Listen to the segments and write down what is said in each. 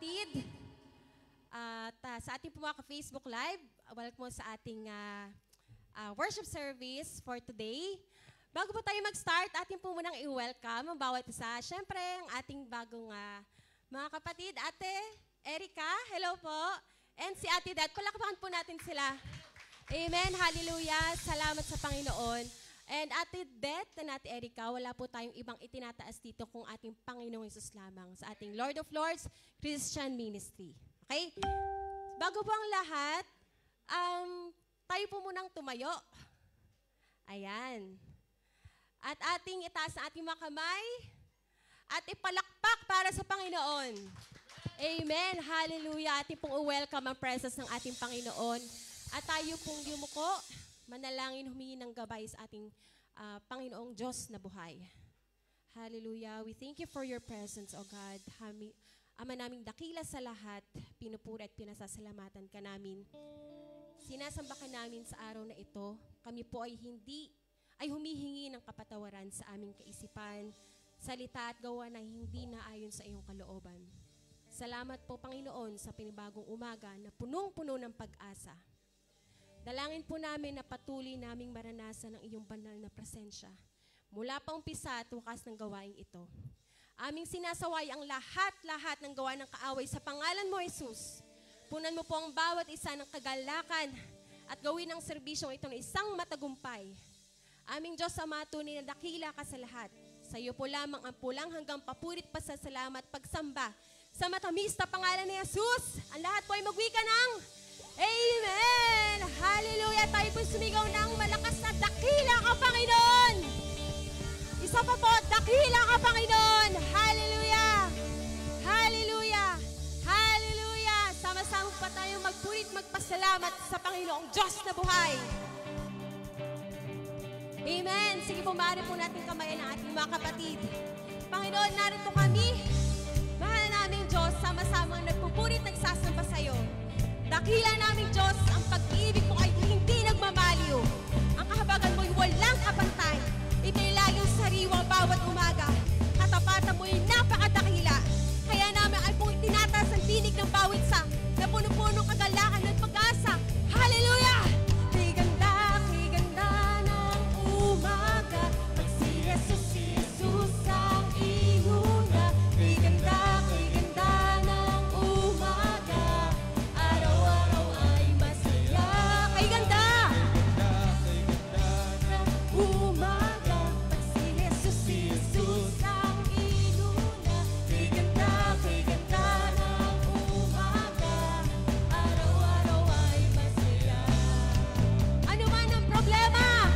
kapatid. At sa ating mga ka-Facebook Live, welcome mo sa ating worship service for today. Bago po tayo mag-start, ating po munang i-welcome ang bawat isa. Siyempre, ang ating bagong mga kapatid. Ate Erica, hello po. And si Ate Dad, palakpakan po natin sila. Amen, hallelujah, salamat sa Panginoon. And Ate Dad and Ate Erica, wala po tayong ibang itinataas dito kung ating Panginoong Hesus lamang sa ating Lord of Lords Christian Ministry. Okay? Bago po ang lahat, tayo po munang tumayo. Ayan. At ating itaas ang ating mga kamay at ipalakpak para sa Panginoon. Amen. Hallelujah. Ating pong welcome ang presence ng ating Panginoon. At tayo pong yumuko, manalangin, humingi ng gabay sa ating Panginoong Diyos na buhay. Hallelujah. We thank you for your presence, O God. Ama naming dakila sa lahat, pinupuri at pinasasalamatan ka namin. Sinasamba ka namin sa araw na ito. Kami po ay humihingi ng kapatawaran sa aming kaisipan, salita at gawa na hindi naayon sa iyong kalooban. Salamat po, Panginoon, sa pinibagong umaga na punong-puno ng pag-asa. Dalangin po namin na patuloy naming maranasan ang iyong banal na presensya mula pa umpisa at wakas ng gawaing ito. Aming sinasaway ang lahat-lahat ng gawa ng kaaway sa pangalan mo, Jesus. Punan mo po ang bawat isa ng kagalakan at gawin ang serbisyong ito ng isang matagumpay. Aming Diyos, Ama, tunay na dakila ka sa lahat. Sa iyo po lamang ang pulang hanggang papurit pasasalamat pagsamba. Sa matamis na pangalan ni Jesus, ang lahat po ay magwika ng Amen! Hallelujah! Tayo po sumigaw ng malakas na dakila ka, Panginoon! Isa pa po, dakila ka, Panginoon! Hallelujah! Hallelujah! Hallelujah! Sama-sama pa tayo magpurit magpasalamat sa Panginoong Diyos na buhay. Amen! Sige po, maaari po natin kamayan ang ating mga kapatid. Panginoon, narito kami. Mahal naming Diyos, sama-sama nagpupurit, nagsasamba sa iyo. Dakila naming Diyos, ang pag-ibig mo ay hindi nagmamaliw. Ang kahabagan mo'y walang kapantay. Ito'y laging sariwang bawat umaga. Katapatan mo'y napakadakila. Kaya namin ay pong tinataas ang tinig ng bawat isa na puno-punong kagalakan at pag-asa. Hallelujah! Jesus ang inuna, kay ganda ng umaga, araw-araw ay masaya. Kay ganda ng umaga, pag si Jesus ang inuna, kay ganda ng umaga, araw-araw ay masaya. Ano man ang problema,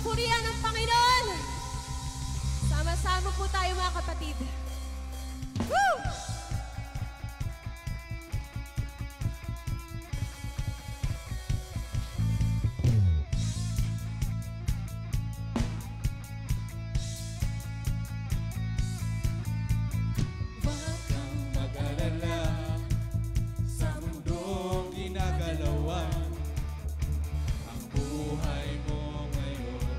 papurihan ng Panginoon. Sama-sama po tayo mga kapatid. Woo! Huwag kang mag-alala sa mundong ginagalawan. Ang buhay mo ngayon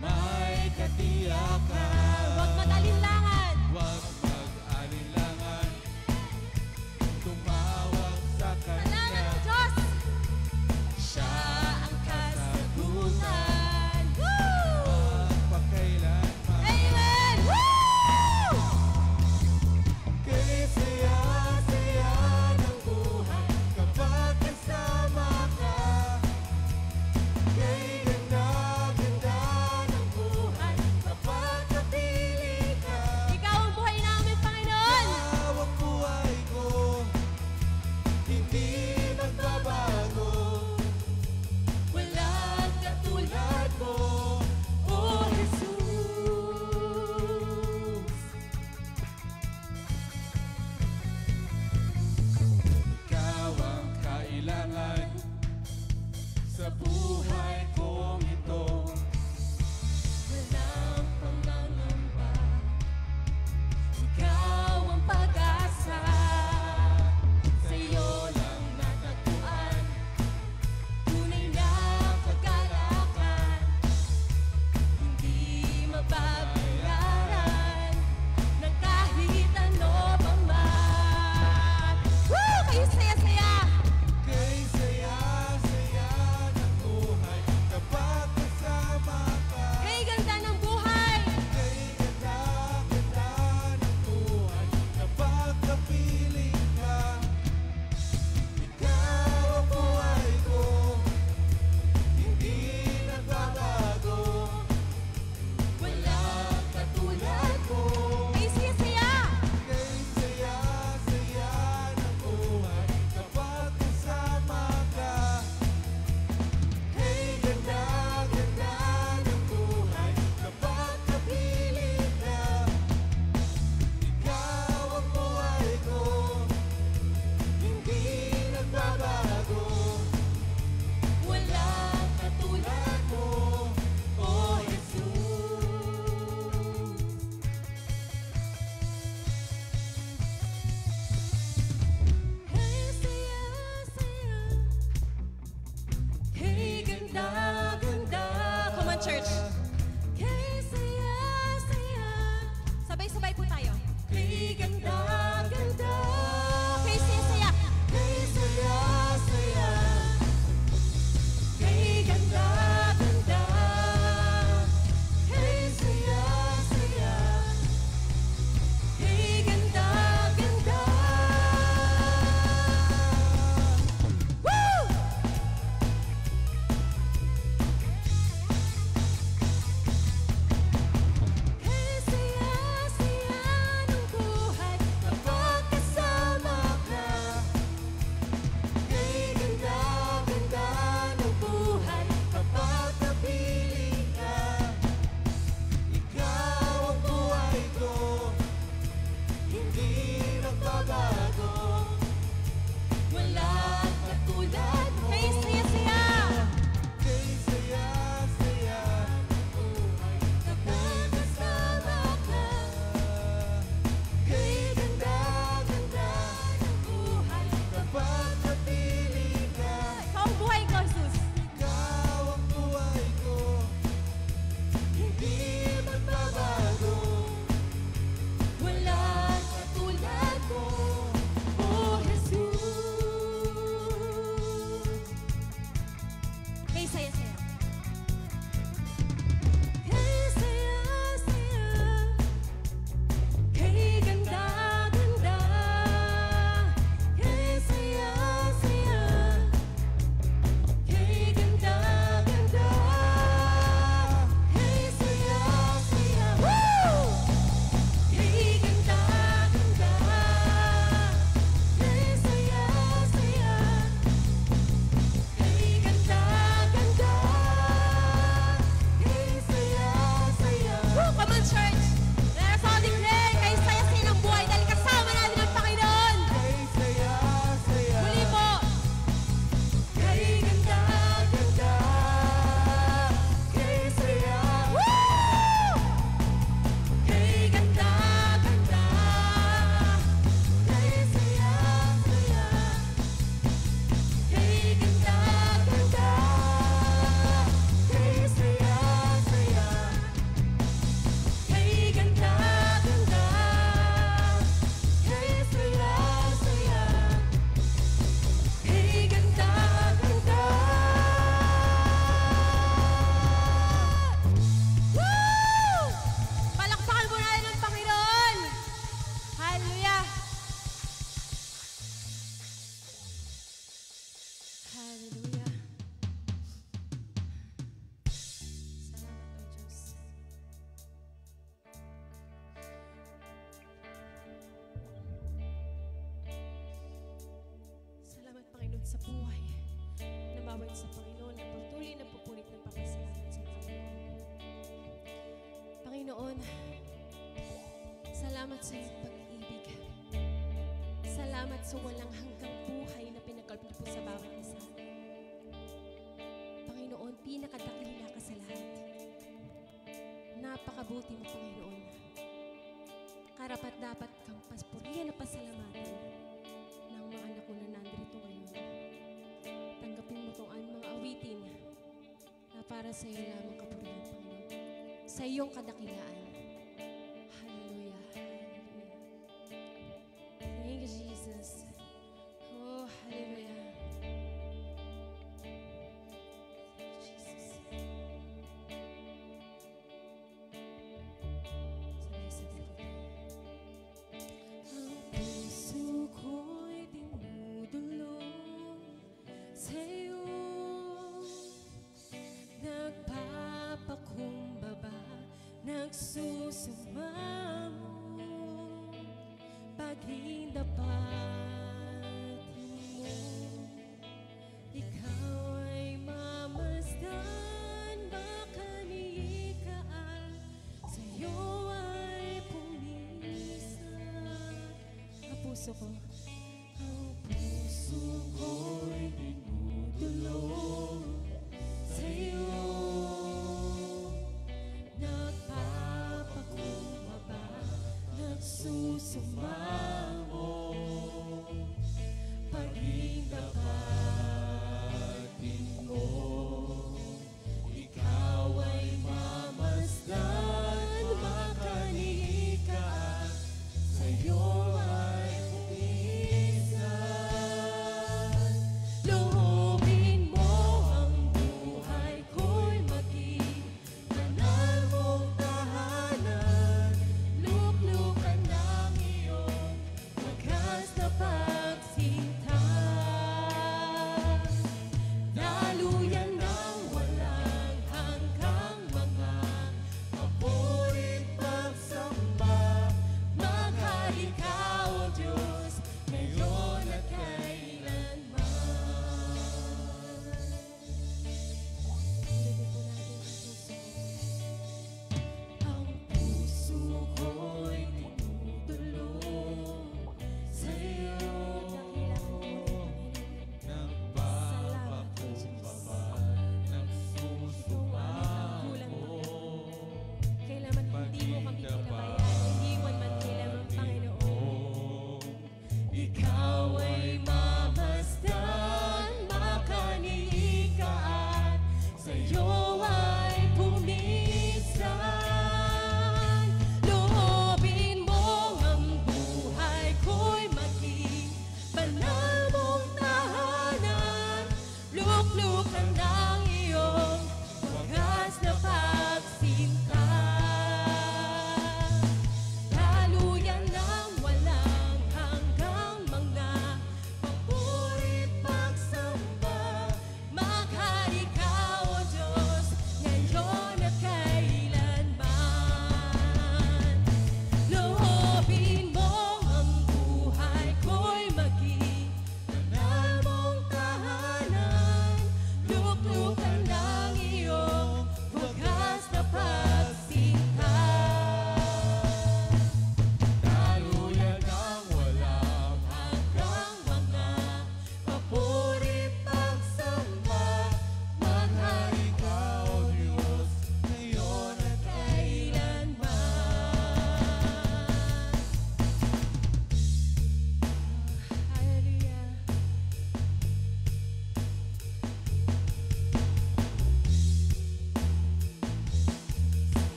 may katiyakan. Huwag mag-alinlangan. Huwag mag-alinlangan, tumawag sa Salamat Kanya. sa Diyos. Siya ang kasagutan. Woo! magpakailanman. Amen! Woo! Kay saya-saya ng buhay kapag kasama ka. Kay ganda-ganda ng buhay kapag napili ka. Ikaw ang buhay namin, Panginoon. Bawat buhay ko, hindi magbabago. Walang katulad mo, O Jesus. Ikaw ang kailangan sa buhay kong ito. Walang pangangamba, ikaw ang pag-asa. Sa'yo lang natagpuan tunay na kagalakan. Hindi mababayaran ng kahit ano pang man. Woo! Kayo saya-saya. Kay saya-saya ng buhay kapag kasama ka. Kay ganda ng buhay. Kay ganda-ganda ng buhay kapag napili ka. Ikaw ang buhay ko, hindi nagbabago. Walang katulad mo. Kayo saya-saya. Kay saya-saya ng buhay kapag kasama ka. Kay ganda-ganda ng buhay kapag napili ka. Ikaw ang buhay ko, hindi nagbabago. Walang katulad mo, O Jesus. Kay saya-saya, kay ganda-ganda. Come on, church. Kay saya-saya, Sabay-sabay po tayo. kay ganda-ganda. Kay saya-saya. Kay saya-saya, kay ganda-ganda. Kay saya-saya, kay ganda-ganda. Woo! buhay na bawat sa Panginoon na patuloy na pupulit ng papasalamat sa Panginoon. Panginoon, salamat sa iyong pag-ibig. Salamat sa walang hanggang buhay na pinagkaloob po sa bawat isa. Panginoon, pinakadakila ka sa lahat. Napakabuti mo, Panginoon. Karapat dapat kang paspurihan na pasalamatan ng mga anak ko na nandito ngayon. Tanggapin mo itong mga awitin na para sa iyo lamang kapurihan, Panginoon. Sa iyong kadakilaan. Hallelujah. Hallelujah. Thank you, Jesus. Oh, hallelujah. Jesus. Sabay sa dito. Ang puso ko'y dinudulog sa'yo. Nagpapakumbaba, nagsusumamo. Paghindapatin mo, ikaw ay mamasdan, makanikaan, sa'yo ay pumisan. Ang puso ko, ang puso ko'y dinudulog sa'yo. Nagpapakumbaba, nagsusumamo. Paghindapatin mo, ikaw ay mamasdan, makanikaan, sa'yo ay pumisan.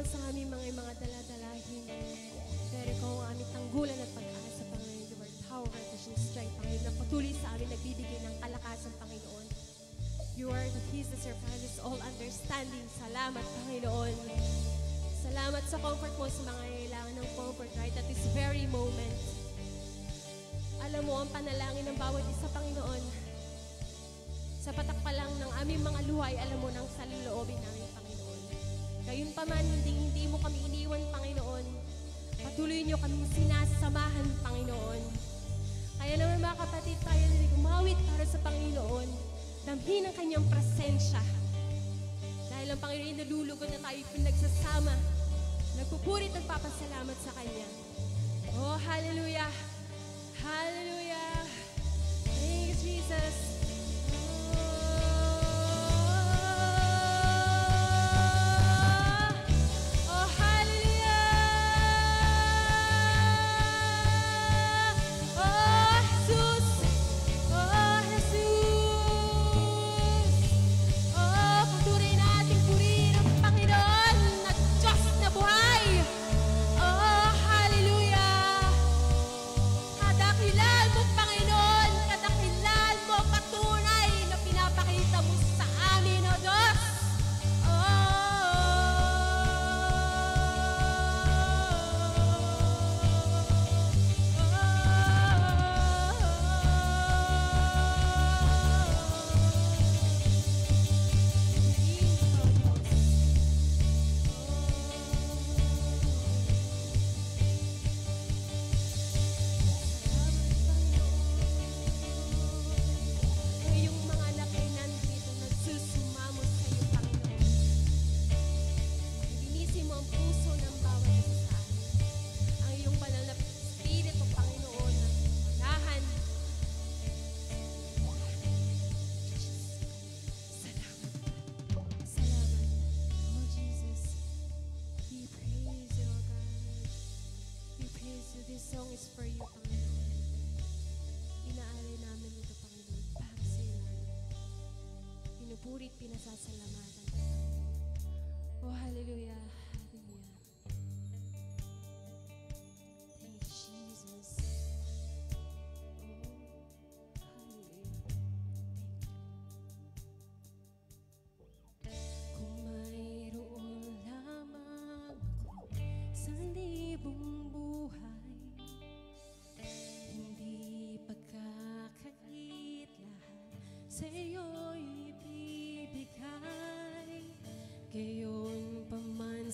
man sa aming mga daladalahin. Pero ikaw ang aming tanggulan at pag-asa, Panginoon. You are power, refuge, and strength, Panginoon, na patuloy sa amin nagbibigay ng kalakasan, Panginoon. You are the peace that surpasses all understanding. Salamat, Panginoon. Salamat sa comfort mo sa mga kailangan ng comfort right at this very moment. Alam mo ang panalangin ng bawat isa, Panginoon. Sa patak pa lang ng aming mga luhay, alam mo nang salaloobin namin, Panginoon. Gayunpaman, hindi mo kami iniwan, Panginoon. Patuloy niyo kaming sinasamahan, Panginoon. Kaya naman mga kapatid, tayo na umawit para sa Panginoon. Damhin ang kanyang presensya. Dahil ang Panginoon nalulugod na tayo pinagsasama. Nagpupurit at papasalamat sa Kanya. Oh, hallelujah! Hallelujah! Thank you, Jesus! Oh, hallelujah! Oh, Jesus! Oh, Jesus! Oh, patuloy nating purihin ang Panginoon na Diyos na buhay! Oh, hallelujah! Kadakilan mo, Panginoon! Kadakilan mo, patunay na pinapakita mo sa amin, O Diyos! Ngayong mga anak ay nandito, nagsusumamo sa iyo, Panginoon. Linisin mo ang puso ng bawat isa sa amin. Ang iyong banal na Espiritu, Panginoon, na manahan. Salamat. Salamat. Oh, Jesus. We praise you, oh God. We praise you. This song is for you, Panginoon. Inaalay namin ito, Panginoon, para sa iyo namin. Pinupurit, pinasasalamatan ka. Oh, hallelujah. Hallelujah. Thank you, Jesus. Oh, hallelujah. Kung mayroon lamang ako sa libong buhay, hindi pagkakait lahat sa iyo'y ibibigay. Gayon pa man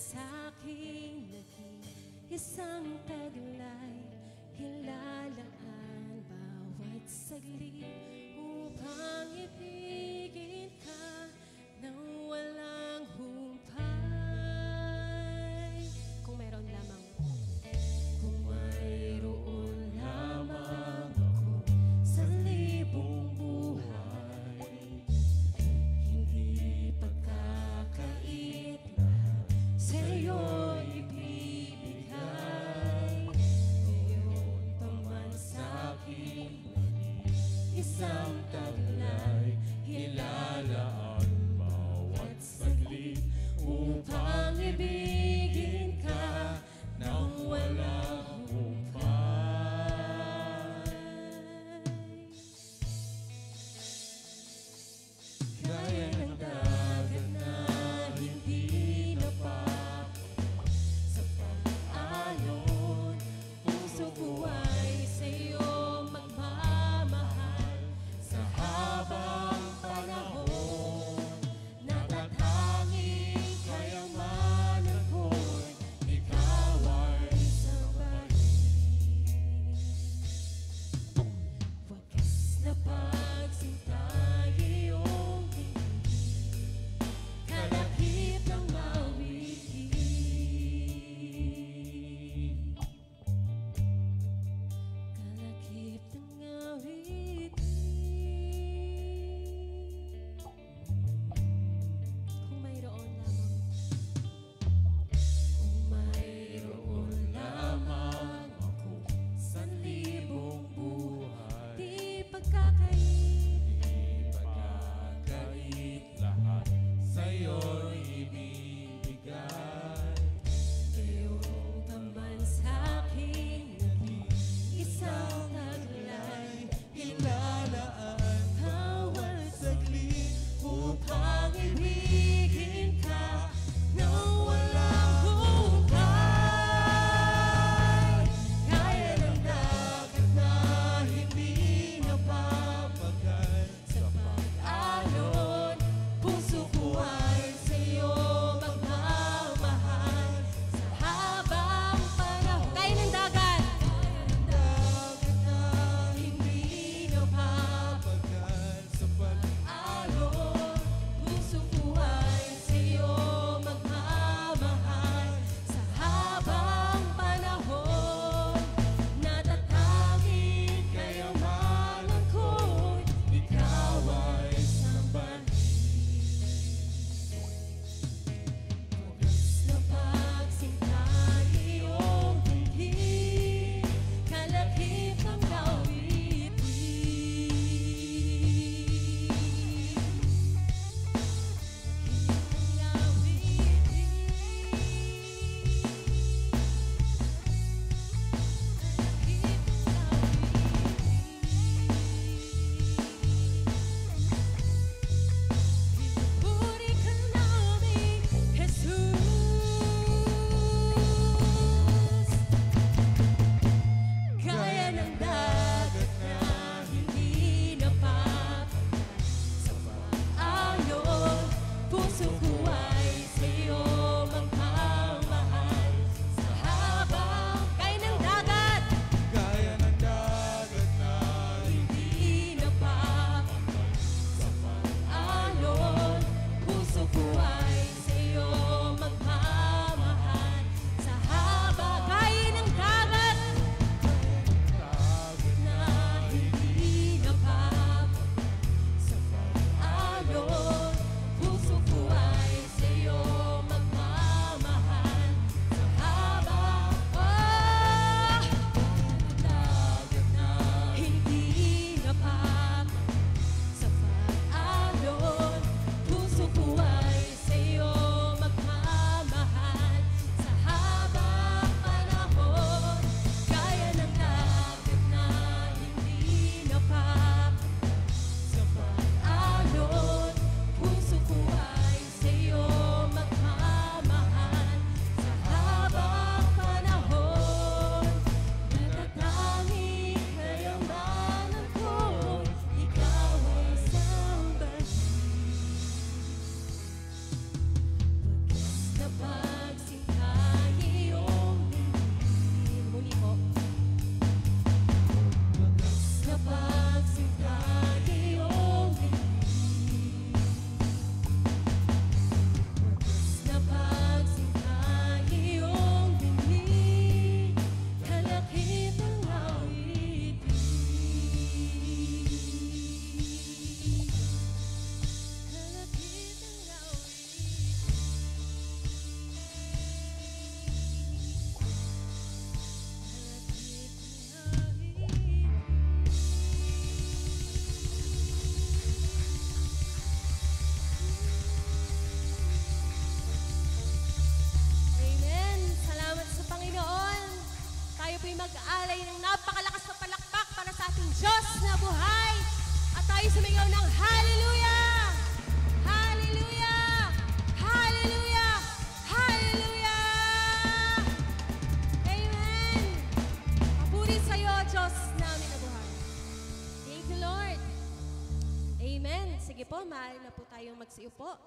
kayong magsiupo.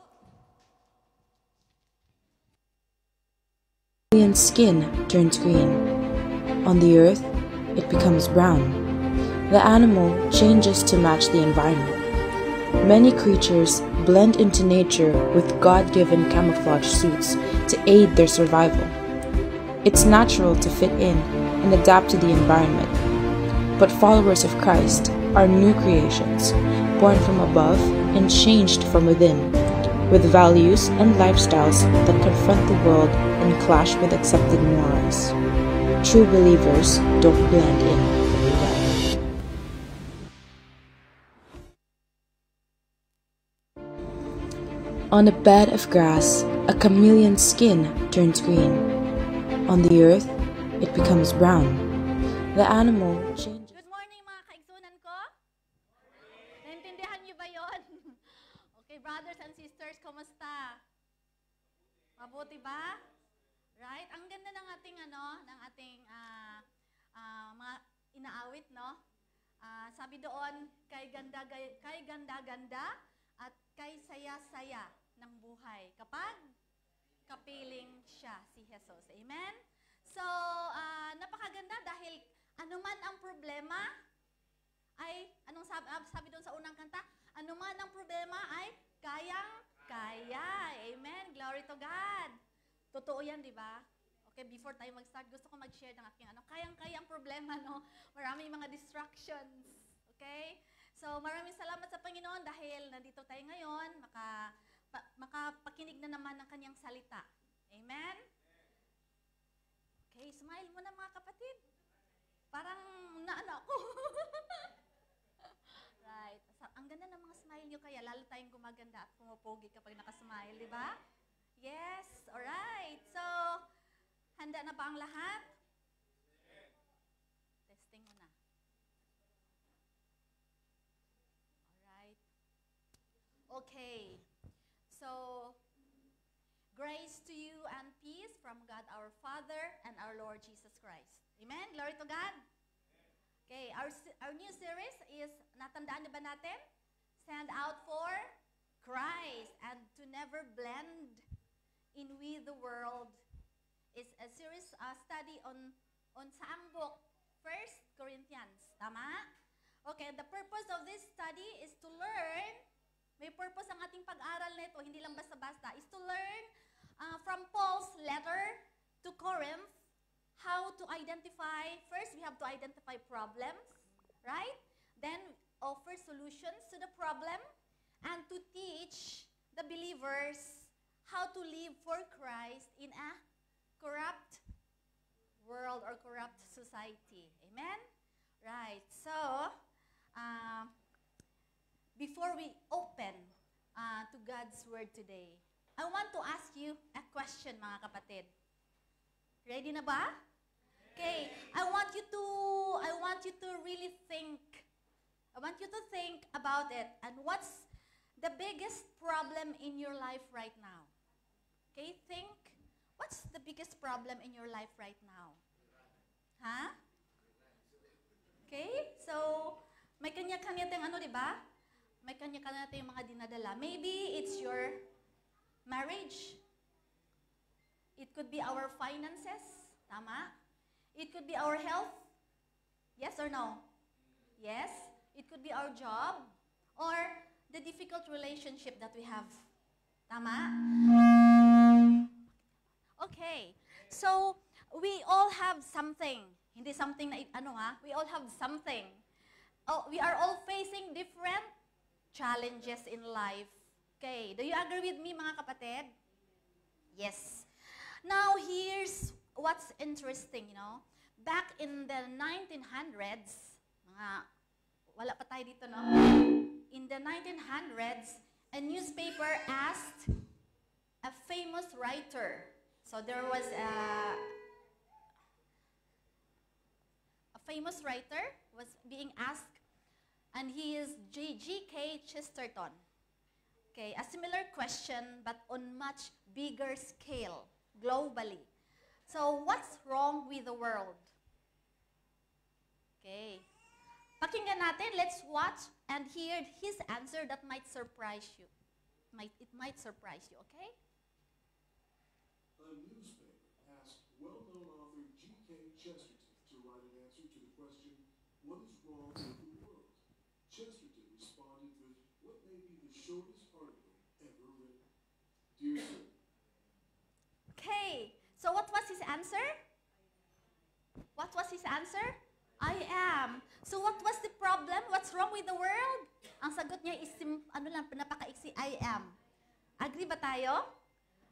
Alien skin turns green. On the earth, it becomes brown. The animal changes to match the environment. Many creatures blend into nature with God-given camouflage suits to aid their survival. It's natural to fit in and adapt to the environment. But followers of Christ are new creations, born from above and changed from within, with values and lifestyles that confront the world and clash with accepted morals. True believers don't blend in, they blend. On a bed of grass, a chameleon's skin turns green. On the earth, it becomes brown. The animal changes. Good morning mga kaigsunan ko. Naintindihan niyo ba yon? Okay, brothers and sisters, kumusta? Mabuti ba? Right? Ang ganda ng ating mga inaawit, no? Sabi doon, kay ganda-ganda at kay saya-saya ng buhay. Kapag kapiling siya si Jesus. Amen? So, napakaganda dahil anuman ang problema ay, anong sabi doon sa unang kanta? Anuman ang problema ay kayang-kaya. Amen? Glory to God. Totoo yan, di ba? Okay, before tayo mag-start, gusto ko mag-share ng aking kayang-kaya ang problema, no? Maraming mga distractions. Okay? So, maraming salamat sa Panginoon dahil nandito tayo ngayon, makapakinig na naman ng kanyang salita. Amen? Okay, smile mo na mga kapatid. Parang naano ako. Right. Ang ganda ng mga smile nyo kaya lalo tayong gumaganda at pumupogi kapag nakasmile, di ba? Yes, alright. So, handa na ba ang lahat? Testing mo na. Alright. Okay. So, grace to you and peace from God our Father and our Lord Jesus Christ. Amen? Glory to God. Okay, our new series is, natandaan na ba natin? Stand out for Christ and to never blend in with the world. It's a series study on saang book? 1 Corinthians. Tama? Okay, the purpose of this study is to learn, may purpose ang ating pag-aral nito, hindi lang basta-basta, is to learn from Paul's letter to Corinth, how to identify, first we have to identify problems, right? Then offer solutions to the problem, and to teach the believers how to live for Christ in a corrupt world or corrupt society. Amen? Right. So, before we open to God's Word today, I want to ask you a question, mga kapatid. Ready na ba? Okay. I want you to really think. I want you to think about it. And what's the biggest problem in your life right now? Okay, think. What's the biggest problem in your life right now? Huh? Okay? So, may kanya-kanya tayong di ba? May kanya-kanya tayong mga dinadala. Maybe it's your marriage. It could be our finances. Tama? It could be our health. Yes or no? Yes. It could be our job or the difficult relationship that we have. Tama? Okay. So, we all have something. Hindi something na we all have something. Oh, we are all facing different challenges in life. Okay. Do you agree with me, mga kapatid? Yes. Now, here's what's interesting, Back in the 1900s, wala pa tayo dito, no? In the 1900s, a newspaper asked a famous writer. So there was a famous writer was being asked, and he is G.K. Chesterton. Okay, a similar question, but on much bigger scale, globally. So, what's wrong with the world? Okay. Pakinggan natin, let's watch and hear his answer that might surprise you. might surprise you, okay? A newspaper asked well-known author G.K. Chesterton to write an answer to the question, what is wrong with the world? Chesterton responded with what may be the shortest article ever written. Dear sir, Okay, so what was his answer? What was his answer? I am. So what was the problem? What's wrong with the world? Ang sagot niya is, napakaiksi, I am. Agree ba tayo?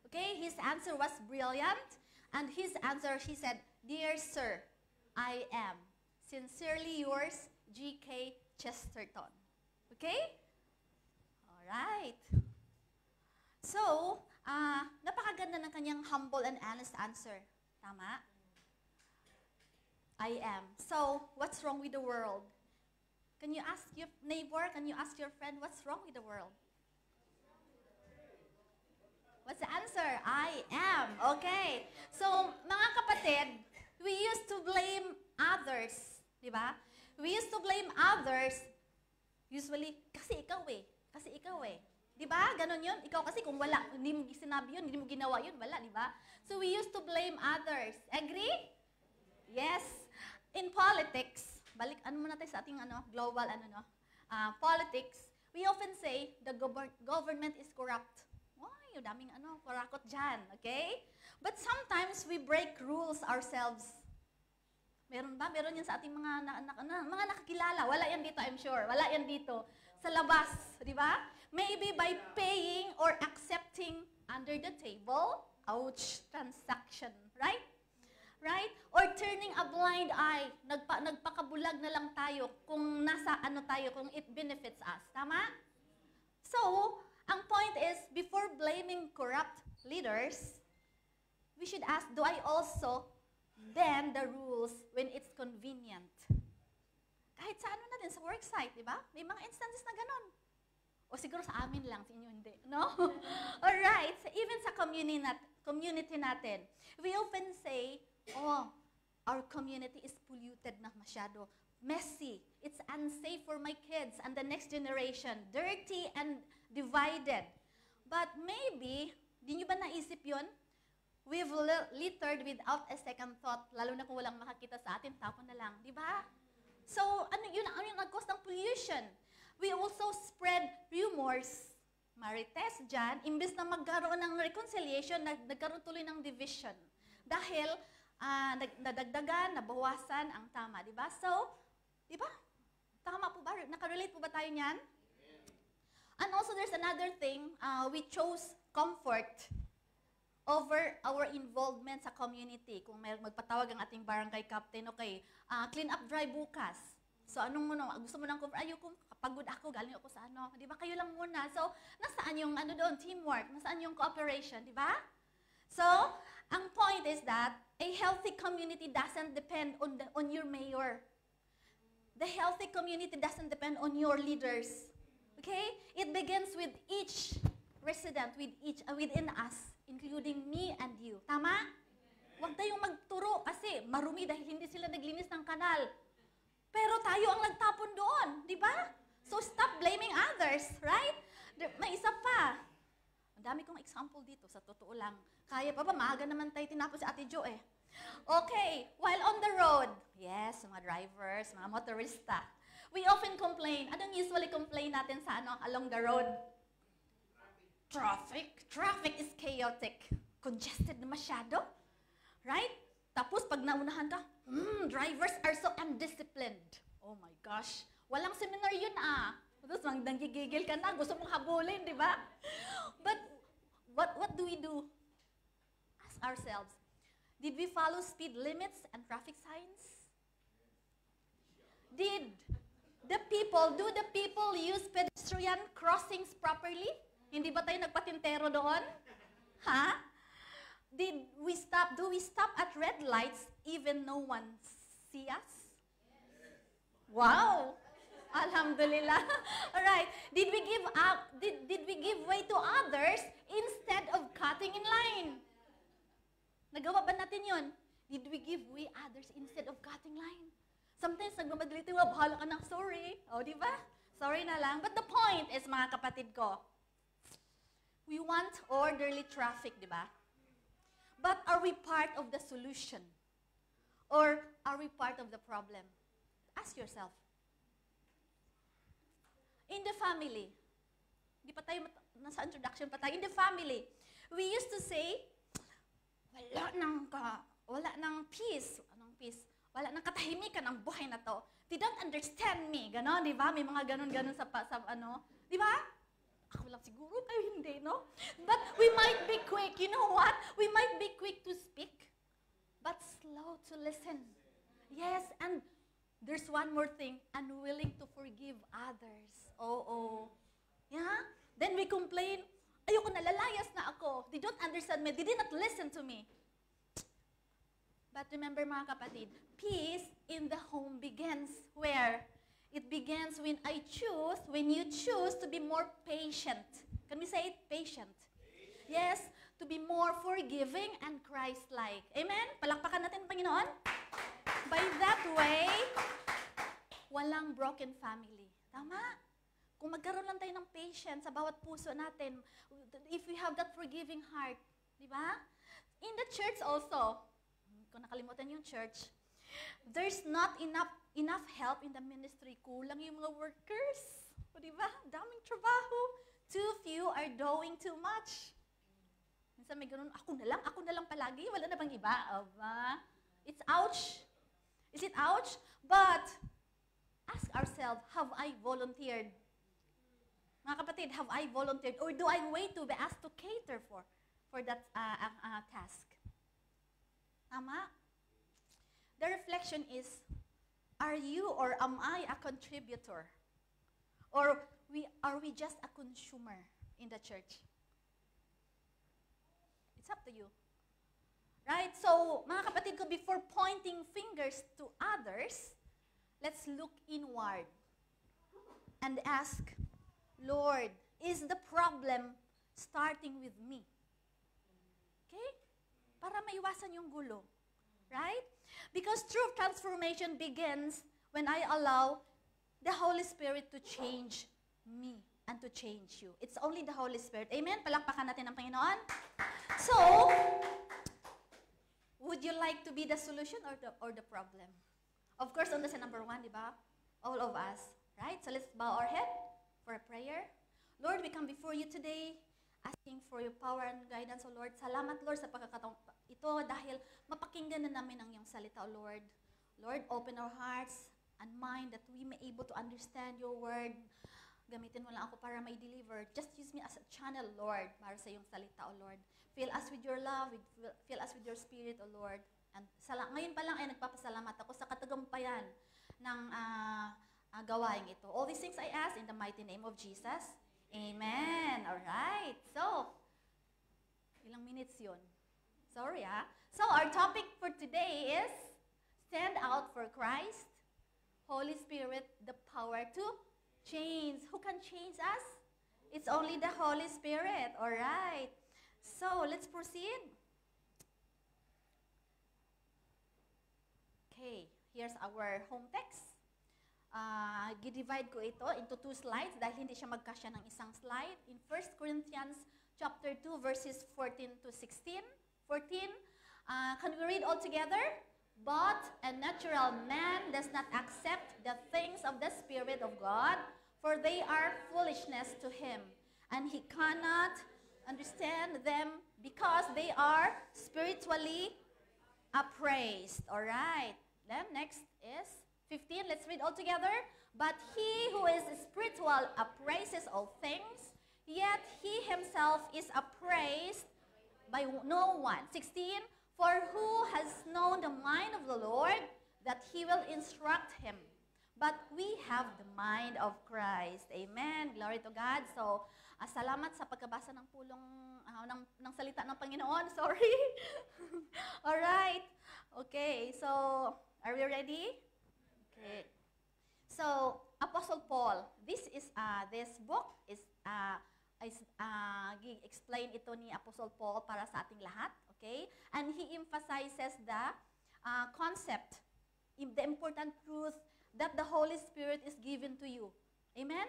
Okay, his answer was brilliant. And his answer, he said, Dear sir, I am. Sincerely yours, G.K. Chesterton. Okay? Alright. So, napakaganda ng kanyang humble and honest answer. Tama? I am. So, what's wrong with the world? Can you ask your neighbor, can you ask your friend, what's wrong with the world? What's the answer? I am. Okay. So, mga kapatid, we used to blame others. Di ba? We used to blame others, usually, kasi ikaw eh. Kasi ikaw eh. Di ba? Ganon yun. Ikaw kasi kung wala, hindi mo sinabi yun, hindi mo ginawa yun, wala, di ba? So, we used to blame others. Agree? Yes. In politics, ano muna tayo sa ating global politics, we often say the government is corrupt. Ay, daming kurakot dyan, okay? But sometimes we break rules ourselves. Meron ba? Meron yan sa ating mga nakakilala. Wala yan dito, I'm sure. Wala yan dito. Sa labas, di ba? Maybe by paying or accepting under the table, ouch, transaction, right? Right? Or turning a blind eye. Nagpakabulag na lang tayo kung nasa tayo, kung it benefits us. Tama? So, ang point is, before blaming corrupt leaders, we should ask, do I also bend the rules when it's convenient? Kahit sa natin, sa worksite, di ba? May mga instances na ganon. O siguro sa amin lang, sa inyo hindi. No? Alright, so even sa community natin, we often say, oh, our community is polluted na masyado. Messy. It's unsafe for my kids and the next generation. Dirty and divided. But maybe, di nyo ba naisip yun? We've littered without a second thought, lalo na kung walang makakita sa atin, tapon na lang. Di ba? So, yun ang nag-cause ng pollution. We also spread rumors. Marites dyan, imbes na magkaroon ng reconciliation, nagkaroon tuloy ng division. Dahil, nadagdagan, nabawasan ang tama, di ba? So, di ba? Tama po ba? Nakarelate po ba tayo niyan? And also, there's another thing. We chose comfort over our involvement sa community. Kung may magpatawag ang ating barangay captain, okay, clean up drive bukas. So, gusto mo ng comfort? Ayoko, pagod ako, galing ako sa di ba? Kayo lang muna. So, nasaan yung doon, teamwork? Nasaan yung cooperation, di ba? So, ang point is that a healthy community doesn't depend on your mayor. The healthy community doesn't depend on your leaders. Okay? It begins with each resident, within us, including me and you. Tama? Huwag tayong magturo kasi marumi dahil hindi sila naglinis ng kanal. Pero tayo ang nagtapon doon, di ba? So stop blaming others, right? May isa pa. Ang dami kong example dito, sa totoo lang. Kaya pa ba? Maaga naman tayo tinapos si Ate Jo eh. Okay, while on the road, yes, mga drivers, mga motorista, we often complain. Anong usually complain natin sa along the road? Traffic. Traffic is chaotic. Congested na masyado. Right? Tapos pag naunahan ka, drivers are so undisciplined. Oh my gosh. Walang seminar yun Tapos nanggigigil ka na, gusto mong habulin, di ba? But what do we do? Ask ourselves, did we follow speed limits and traffic signs? Do the people use pedestrian crossings properly? Hindi ba tayo nagpatintero doon? Ha? Do we stop at red lights even no one see us? Wow! Alhamdulillah. All right. Did we give way to others instead of cutting in line? Nagawa ba natin yun? Did we give way others instead of cutting line? Sometimes nagmamadali tayo, bahala ka na, sorry. O, di ba? Sorry na lang. But the point is, mga kapatid ko, want orderly traffic, di ba? But are we part of the solution? Or are we part of the problem? Ask yourself. In the family, di pa tayo, nasa introduction pa tayo, in the family, we used to say, wala nang peace. Anong peace? Wala nang katahimikan ang buhay na to. They don't understand me. Ganon, di ba? May mga ganon-ganon sa ano. Di ba? Ako lang siguro, kayo hindi, no? But we might be quick. You know what? We might be quick to speak, but slow to listen. Yes, and there's one more thing, unwilling to forgive others. Oo. Yeah? Then we complain, ayoko na, lalayas na ako. They don't understand me. They did not listen to me. But remember mga kapatid, peace in the home begins where? It begins when you choose to be more patient. Can we say it? Patient. Yes, to be more forgiving and Christ-like. Amen? Palakpakan natin ang Panginoon. By that way, walang broken family. Tama? Kung magkaroon lang tayo ng patience sa bawat puso natin, if we have that forgiving heart, di ba? In the church also, kung nakalimutan yung church, there's not enough help in the ministry. Kulang yung mga workers. O di ba? Daming trabaho. Too few are doing too much. Minsan may ganun, ako na lang palagi. Wala na bang iba? Aba. It's ouch. Is it ouch? But, ask ourselves, have I volunteered? Mga kapatid, have I volunteered? Or do I wait to be asked to cater for that task? Tama? The reflection is, are you or am I a contributor? Or are we just a consumer in the church? It's up to you. Right? So, mga kapatid ko, before pointing fingers to others, let's look inward and ask, Lord, is the problem starting with me? Okay? Para maiwasan yung gulo. Right? Because true transformation begins when I allow the Holy Spirit to change me and to change you. It's only the Holy Spirit. Amen? Palakpakan natin ang Panginoon. So, would you like to be the solution or the problem? Of course, on the number one, di ba? All of us. Right? So let's bow our head for a prayer. Lord, we come before you today asking for your power and guidance, O Lord. Salamat, Lord, sa pagkakataong ito dahil mapakinggan na namin ang iyong salita, O Lord. Lord, open our hearts and mind that we may able to understand your word. Gamitin mo lang ako para may deliver. Just use me as a channel, Lord, para sa iyong salita, O Lord. Fill us with your love, fill us with your spirit, O Lord. And ngayon pa lang ay nagpapasalamat ako sa katagumpayan ng gawain ito. All these things I ask in the mighty name of Jesus. Amen. All right. So, ilang minutes yun? Sorry, So, our topic for today is stand out for Christ, Holy Spirit, the power to change. Who can change us? It's only the Holy Spirit. All right. So, let's proceed. Okay, here's our home text. Gidivide ko ito into 2 slides dahil hindi siya magkasya ng isang slide. In 1 Corinthians chapter 2, verses 14 to 16. 14, can we read all together? But a natural man does not accept the things of the Spirit of God, for they are foolishness to him, and he cannot understand them because they are spiritually appraised. All right. Then next is 15. Let's read all together. But he who is spiritual appraises all things, yet he himself is appraised by no one. 16. For who has known the mind of the Lord, that he will instruct him? But we have the mind of Christ. Amen. Glory to God. So, salamat sa pagkabasa ng pulong ng salita ng Panginoon. Sorry. All right. Okay. So, are we ready? Okay. So, Apostle Paul, this book is explain ito ni Apostle Paul para sa ating lahat, okay? And he emphasizes the concept, the important truth that the Holy Spirit is given to you. Amen?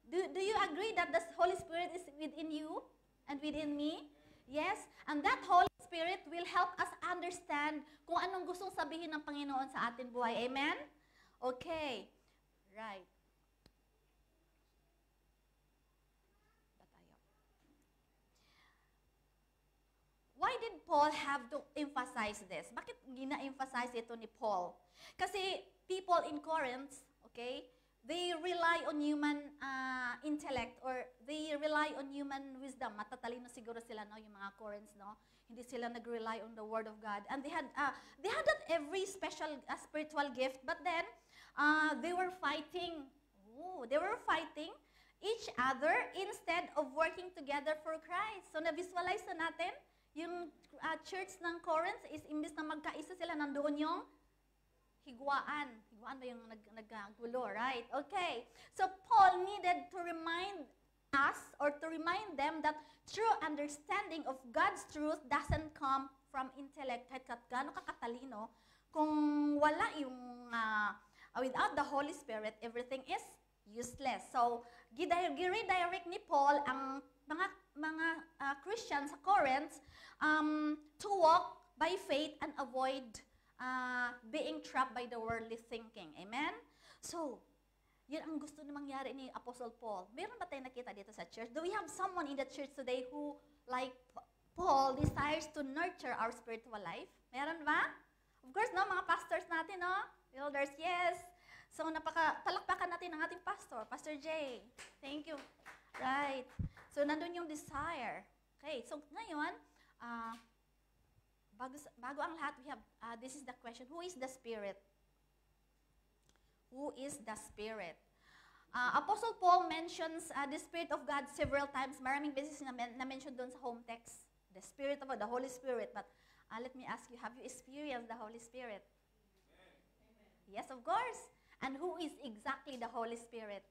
Do you agree that the Holy Spirit is within you? and within me? Yes? And that Holy Spirit will help us understand kung anong gustong sabihin ng Panginoon sa ating buhay. Amen? Okay. Right. Ba tayo? Why did Paul have to emphasize this? Bakit gina-emphasize ito ni Paul? Kasi people in Corinth, okay, they rely on human intellect or they rely on human wisdom. Matatalino siguro sila, no, yung mga Corinths, no? Hindi sila nag-rely on the Word of God. And they had that every special spiritual gift, but then they were fighting. They were fighting each other instead of working together for Christ. So na-visualize na natin, yung church ng Corinth is imbis na magkaisa sila, nandoon yung higwaan. Higwaan ba yung naggulo, right? Okay. So Paul needed to remind us or to remind them that true understanding of God's truth doesn't come from intellect. Kahit gaano kakatalino, kung wala yung, without the Holy Spirit, everything is useless. So, giredirect ni Paul ang mga Christians sa Corinth to walk by faith and avoid being trapped by the worldly thinking. Amen? So, yun ang gusto na mangyari ni Apostle Paul. Meron ba tayo nakita dito sa church? Do we have someone in the church today who, like Paul, desires to nurture our spiritual life? Meron ba? Of course, no? Mga pastors natin, no? Elders, yes. So, palakpakan natin ang ating pastor, Pastor Jay. Thank you. Right. So, nandun yung desire. Okay, so ngayon, bago ang lahat, we have, this is the question, who is the Spirit? Who is the Spirit? Apostle Paul mentions the Spirit of God several times. Maraming beses na-mention doon sa home text. The Spirit of God, the Holy Spirit. But let me ask you, have you experienced the Holy Spirit? Amen. Yes, of course. And who is exactly the Holy Spirit?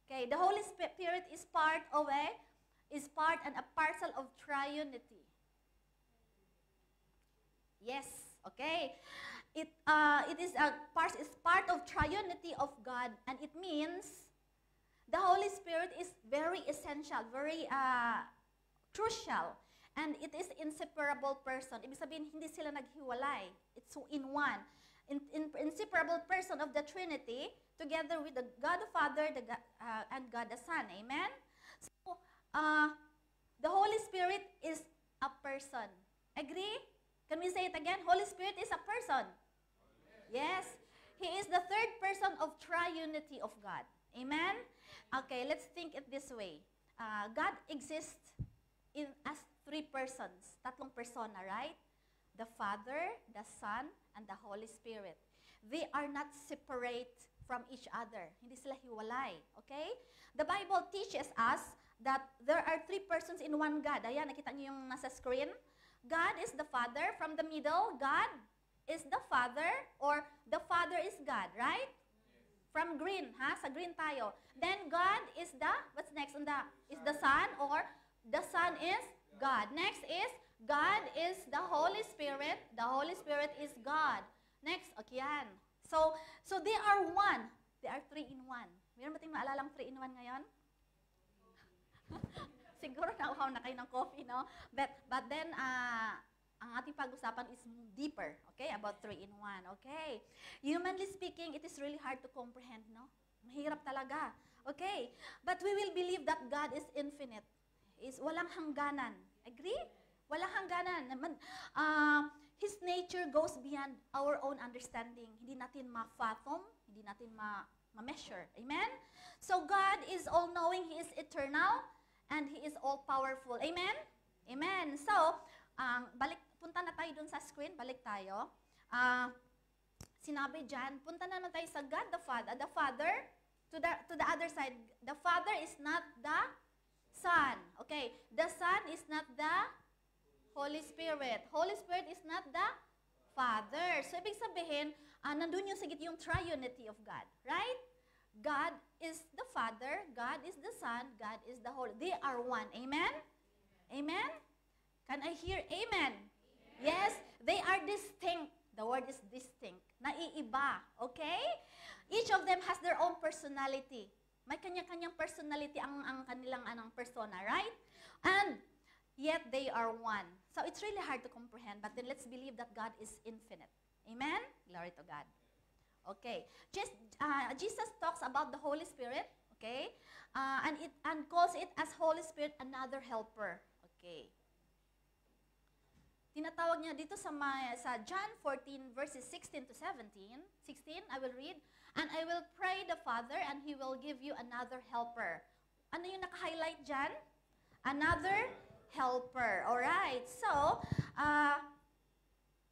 Okay, the Holy Spirit is part and a parcel of triunity. Yes, okay. It is part of triunity of God, and it means the Holy Spirit is very essential, very crucial, and it is inseparable person. Ibig sabihin, hindi sila naghiwalay. It's in one. Inseparable person of the Trinity, together with the God the Father and God the Son. Amen? So, the Holy Spirit is a person. Agree? Can we say it again? Holy Spirit is a person. Yes. He is the third person of triunity of God. Amen? Okay, let's think it this way. God exists as three persons. Tatlong persona, right? The Father, the Son, and the Holy Spirit. They are not separate from each other. Hindi sila hiwalay. Okay? The Bible teaches us that there are three persons in one God. Ayan, nakita niyo yung nasa screen? God is the Father. From the middle, God is the Father, or the Father is God, right? Yes. From green, ha? Sa green tayo. Then God is the, what's next on the, is the Son, or the Son is God. Next is, God is the Holy Spirit. The Holy Spirit is God. Next, okay yan. So they are one. They are three in one. Meron ba tayong maalalang three in one ngayon? Siguro nauhaw na kayo ng coffee, no? But then, ang ating pag-usapan is deeper, okay? About 3 in 1, okay? Humanly speaking, it is really hard to comprehend, no? Mahirap talaga, okay? But we will believe that God is infinite. Is walang hangganan. Agree? Walang hangganan. His nature goes beyond our own understanding. Hindi natin ma-fathom, hindi natin ma-measure. Amen? So God is all-knowing, He is eternal, and He is all-powerful. Amen? Amen. So, punta na tayo dun sa screen, balik tayo. Sinabi dyan, punta na tayo sa God the Father. The Father, to the other side, the Father is not the Son. Okay, the Son is not the Holy Spirit. Holy Spirit is not the Father. So, ibig sabihin, nandun yung sigit yung triunity of God. Right? God is the Father, God is the Son, God is the Holy. They are one. Amen? Amen? Can I hear amen? Yes, they are distinct. The word is distinct. Naiiba, okay? Each of them has their own personality. May kanya-kanyang personality ang kanilang persona, right? and yet they are one. So it's really hard to comprehend, but then let's believe that God is infinite. Amen? Glory to God. Okay. Jesus talks about the Holy Spirit, okay? And calls it as Holy Spirit another helper. Okay. Tinatawag niya dito sa John 14 verses 16 to 17. 16, I will read. And I will pray the Father and He will give you another helper. Ano yung naka-highlight dyan? Another helper. Alright. So,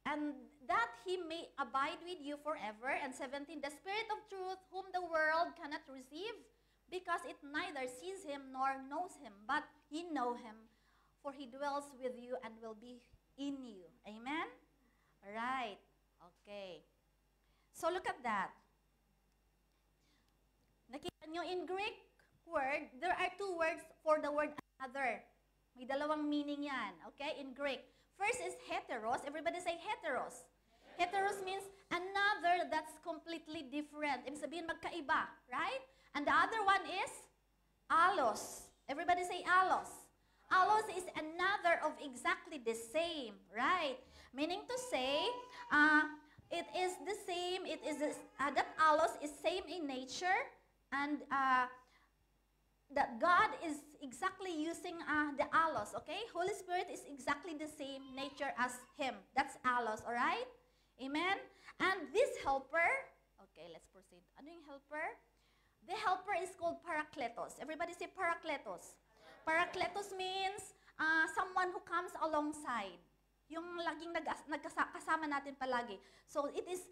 and that He may abide with you forever. And 17, the Spirit of truth whom the world cannot receive because it neither sees Him nor knows Him. But ye know Him, for He dwells with you and will be in you. Amen? Alright. Okay. So look at that. Nakita nyo in Greek word, there are two words for the word another. May dalawang meaning yan. Okay? In Greek. First is heteros. Everybody say heteros. Heteros means another that's completely different. Ibig sabihin magkaiba. Right? And the other one is allos. Everybody say allos. Allos is another of exactly the same, right? Meaning to say, it is the same, that allos is same in nature, and that God is exactly using the allos, okay? Holy Spirit is exactly the same nature as Him. That's allos, all right? Amen? And this helper, okay, let's proceed. Ano yung helper? The helper is called Parakletos. Everybody say Parakletos. Parakletos means someone who comes alongside. Yung laging nagkasama natin palagi. So it is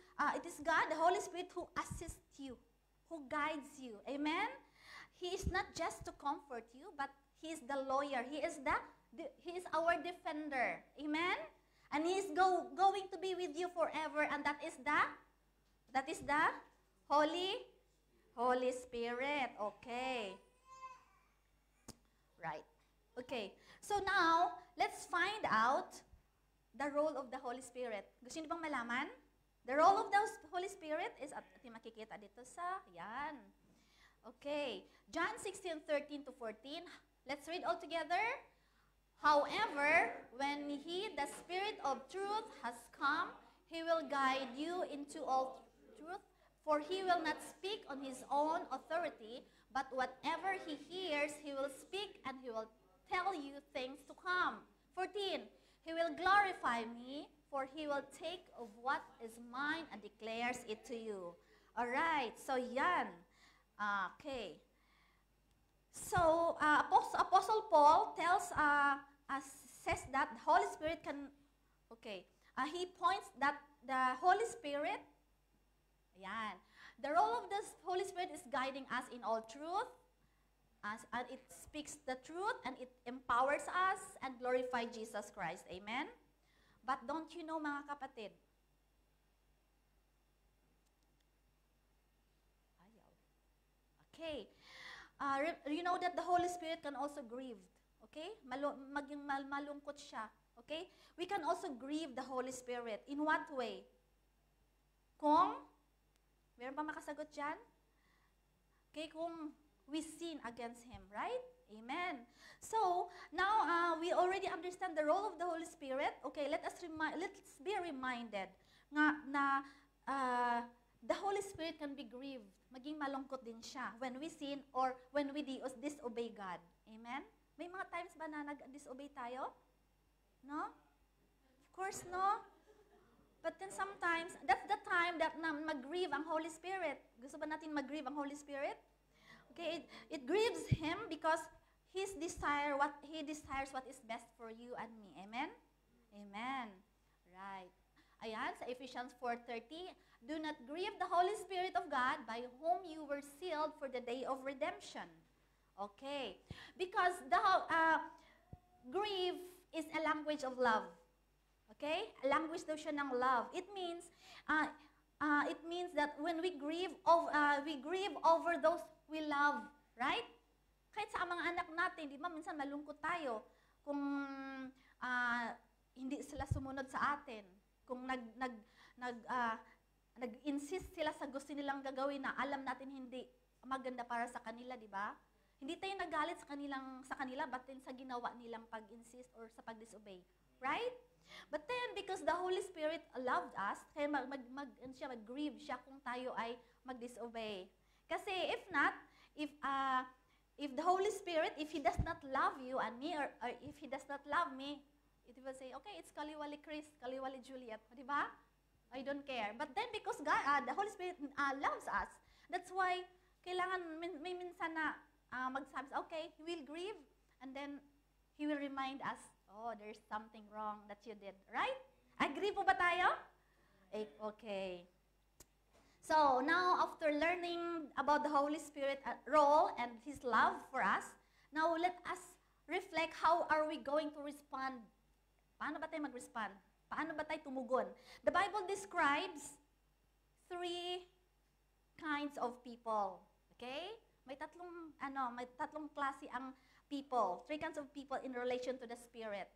God, the Holy Spirit, who assists you, who guides you. Amen? He is not just to comfort you, but He is the lawyer. He is our defender. Amen? And He is going to be with you forever, and that is the Holy Spirit. Okay. Right. Okay. So now, let's find out the role of the Holy Spirit. Gusto niyo bang malaman? The role of the Holy Spirit is, at makikita dito sa, yan. Okay. John 16:13 to 14. Let's read all together. However, when He, the Spirit of truth, has come, He will guide you into all truth, for He will not speak on His own authority, but whatever He hears, He will speak, and He will tell you things to come. 14, He will glorify me, for He will take of what is mine and declares it to you. Alright, so yan. Okay. So, Apostle Paul says that the Holy Spirit can, he points that the Holy Spirit, yan, the role of the Holy Spirit is guiding us in all truth, and it speaks the truth, and it empowers us and glorifies Jesus Christ. Amen? But don't you know, mga kapatid, okay, you know that the Holy Spirit can also grieve. Okay? Maging malungkot siya. Okay? We can also grieve the Holy Spirit. In what way? Meron ba makasagot dyan? Okay, kung we sin against Him, right? Amen. So, now we already understand the role of the Holy Spirit. Okay, let's be reminded na the Holy Spirit can be grieved. Maging malungkot din siya when we sin or when we disobey God. Amen? May mga times ba na nag-disobey tayo? No? Of course, no? But then sometimes, that's the time that mag-grieve ang Holy Spirit. Gusto ba natin mag-grieve ang Holy Spirit? Okay, it grieves Him because He desires what is best for you and me. Amen? Amen. Right. Ayan, sa Ephesians 4:30, do not grieve the Holy Spirit of God by whom you were sealed for the day of redemption. Okay. Because the grieve is a language of love. Okay? A language daw siya ng love. It means that when we grieve over those we love, right? Kahit sa mga anak natin, di ba, minsan malungkot tayo kung hindi sila sumunod sa atin. Kung nag-insist sila sa gusto nilang gagawin na alam natin hindi maganda para sa kanila, di ba? Hindi tayo nagalit sa kanila, but then sa ginawa nilang pag-insist or sa pag-disobey. Right? But then, because the Holy Spirit loved us, kaya mag-grieve siya kung tayo ay mag-disobey. Kasi if not, if the Holy Spirit, if He does not love you and me, or if He does not love me, it will say, okay, it's Kaliwali Chris, Kaliwali Juliet. Di ba? I don't care. But then, because God, the Holy Spirit loves us, that's why, kailangan, may minsan na magsabi, okay, He will grieve, and then He will remind us, oh, there's something wrong that you did. Right? Agree po ba tayo? Okay. So, now after learning about the Holy Spirit role and His love for us, now let us reflect how are we going to respond. Paano ba tayo mag-respond? Paano ba tayo tumugon? The Bible describes 3 kinds of people. Okay? May tatlong klase ang people. 3 kinds of people in relation to the Spirit.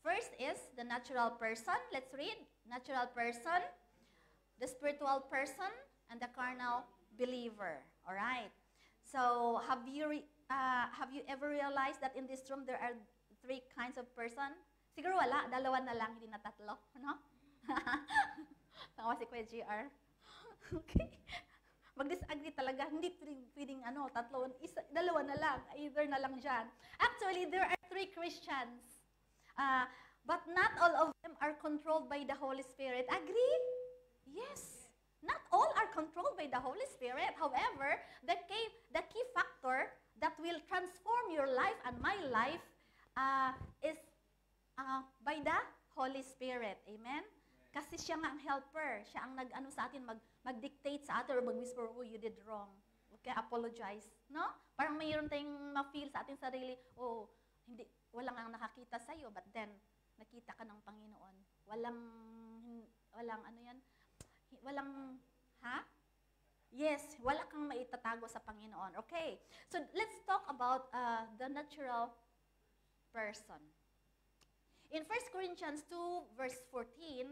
First is the natural person. Let's read. Natural person, the spiritual person, and the carnal believer. All right. So, have you ever realized that in this room there are 3 kinds of person? Siguro wala, 2 na lang, hindi na 3, no? Tawa si Kuya GR. Okay. Mag-disagree talaga, hindi pwedeng 3, 2 na lang, either na lang dyan. Actually, there are 3 Christians. But not all of them are controlled by the Holy Spirit. Agree? Yes. Not all are controlled by the Holy Spirit. However, the key factor that will transform your life and my life is by the Holy Spirit. Amen? Kasi siya nga ang helper. Siya ang nag-ano sa atin, mag-dictate sa atin or mag-whisper, oh, you did wrong. Okay, apologize. No? Parang mayroon tayong ma-feel sa ating sarili, oh, walang ang nakakita sa'yo, but then, nakita ka ng Panginoon. Yes, wala kang maitatago sa Panginoon. Okay, so let's talk about the natural person. In 1 Corinthians 2, verse 14,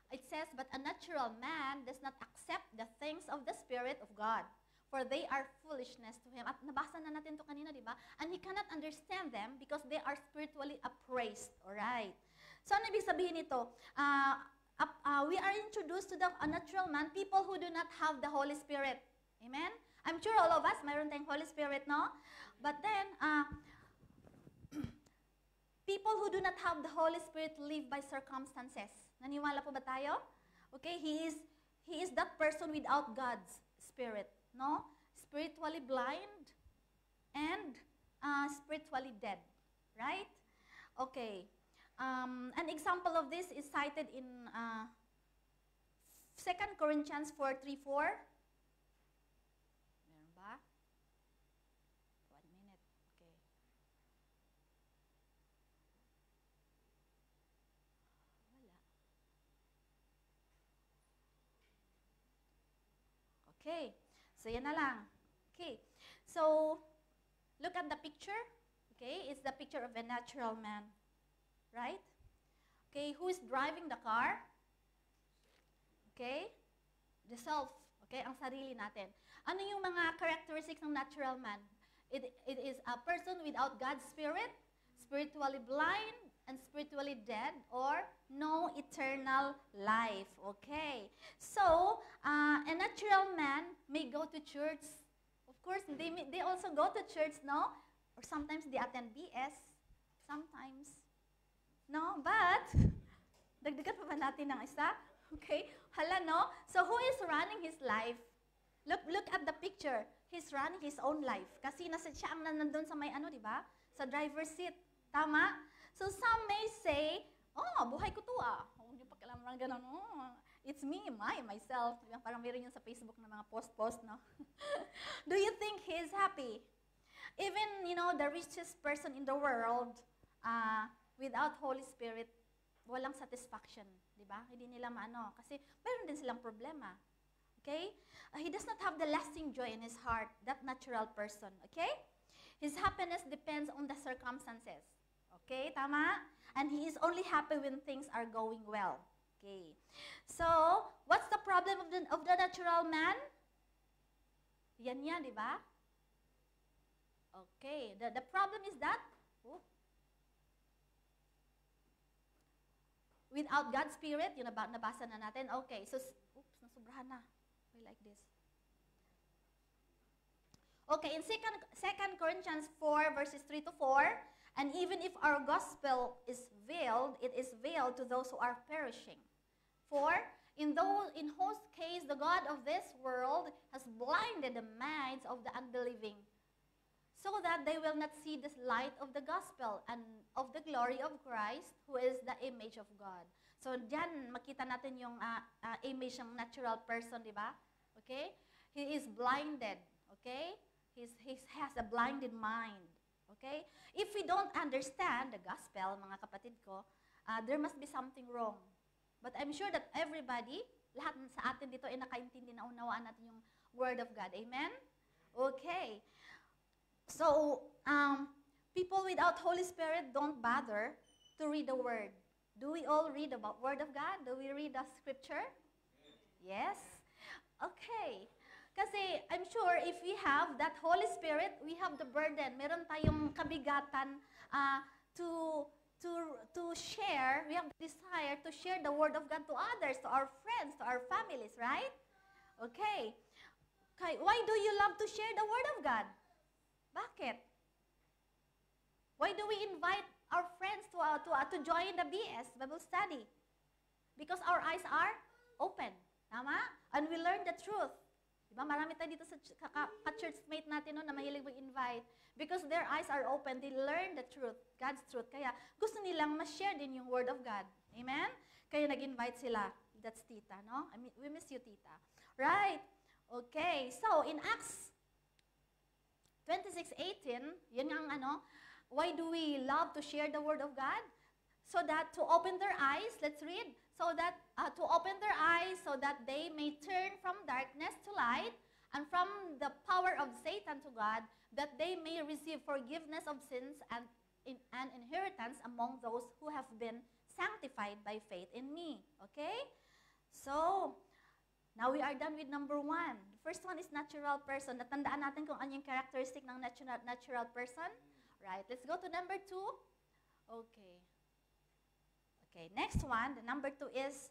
it says, but a natural man does not accept the things of the Spirit of God, for they are foolishness to him. At nabasa na natin ito kanina, di ba? And he cannot understand them because they are spiritually appraised. Alright. So, ano ibig sabihin nito? We are introduced to a natural man, people who do not have the Holy Spirit. Amen? I'm sure all of us, mayroon tayong Holy Spirit, no? But then, people who do not have the Holy Spirit live by circumstances. Naniwala po ba tayo? Okay, he is that person without God's Spirit, no? Spiritually blind and spiritually dead, right? Okay. An example of this is cited in 2 Corinthians 4:3-4. Meron ba? 1 minute. Okay. Wala. Okay. So, yan na lang. Okay. So, look at the picture. Okay. It's the picture of a natural man. Right? Okay, who is driving the car? Okay? The self. Okay, ang sarili natin. Ano yung mga characteristics ng natural man? It is a person without God's Spirit, spiritually blind, and spiritually dead, or no eternal life. Okay. So, a natural man may go to church. Of course, they also go to church, no? Or sometimes they attend BS. Sometimes. No? But, dagdagan pa ba natin ng isa? Okay? Hala, no? So, who is running his life? Look at the picture. He's running his own life. Kasi siya ang nandun sa may di ba? Sa driver's seat. Tama? So, some may say, oh, buhay ko to Hindi pa kailangan ganun. Oh, it's me, myself. Parang meron yun sa Facebook na mga post-post, no? Do you think he is happy? Even, the richest person in the world, without Holy Spirit, walang satisfaction, di ba? Hindi nila maano. Kasi mayroon din silang problema. Okay? He does not have the lasting joy in his heart, that natural person. Okay? His happiness depends on the circumstances. Okay? Tama? And he is only happy when things are going well. Okay. So, what's the problem of the natural man? Yan, di ba? Okay, the problem is that without God's Spirit, yun nabasa na natin. Okay, so, nasubrahan na. Okay, like this. Okay, in 2 Corinthians 4, verses 3 to 4, and even if our gospel is veiled, it is veiled to those who are perishing. For, in whose case the God of this world has blinded the minds of the unbelieving, so that they will not see the light of the gospel and of the glory of Christ, who is the image of God. So, diyan, makita natin yung image ng natural person, di ba? Okay? He is blinded. Okay? He has a blinded mind. Okay? If we don't understand the gospel, mga kapatid ko, there must be something wrong. But I'm sure that everybody, lahat sa atin dito ay nakaintindi na unawaan natin yung Word of God. Amen? Okay. So, people without Holy Spirit don't bother to read the Word. Do we all read the Word of God? Do we read the Scripture? Yes? Okay. Kasi I'm sure if we have that Holy Spirit, we have the burden. Meron tayong kabigatan to share. We have the desire to share the Word of God to others, to our friends, to our families, right? Okay. Why do you love to share the Word of God? Bakit? Why do we invite our friends to join the BS, Bible study? Because our eyes are open. Tama? And we learn the truth. Diba? Marami tayo dito sa churchmate natin na mahilig mag-invite. Because their eyes are open, they learn the truth, God's truth. Kaya gusto nilang ma-share din yung Word of God. Amen? Kaya nag-invite sila. That's Tita, no? We miss you, Tita. Right? Okay. So, in Acts 26:18, yun ang why do we love to share the Word of God? So that to open their eyes, let's read, so that to open their eyes so that they may turn from darkness to light and from the power of Satan to God, that they may receive forgiveness of sins and an inheritance among those who have been sanctified by faith in me. Okay? So, now we are done with number 1. The first one is natural person. Natandaan natin kung ano yung characteristic ng natural person. Right. Let's go to number 2. Okay. Okay. Next one, the number 2 is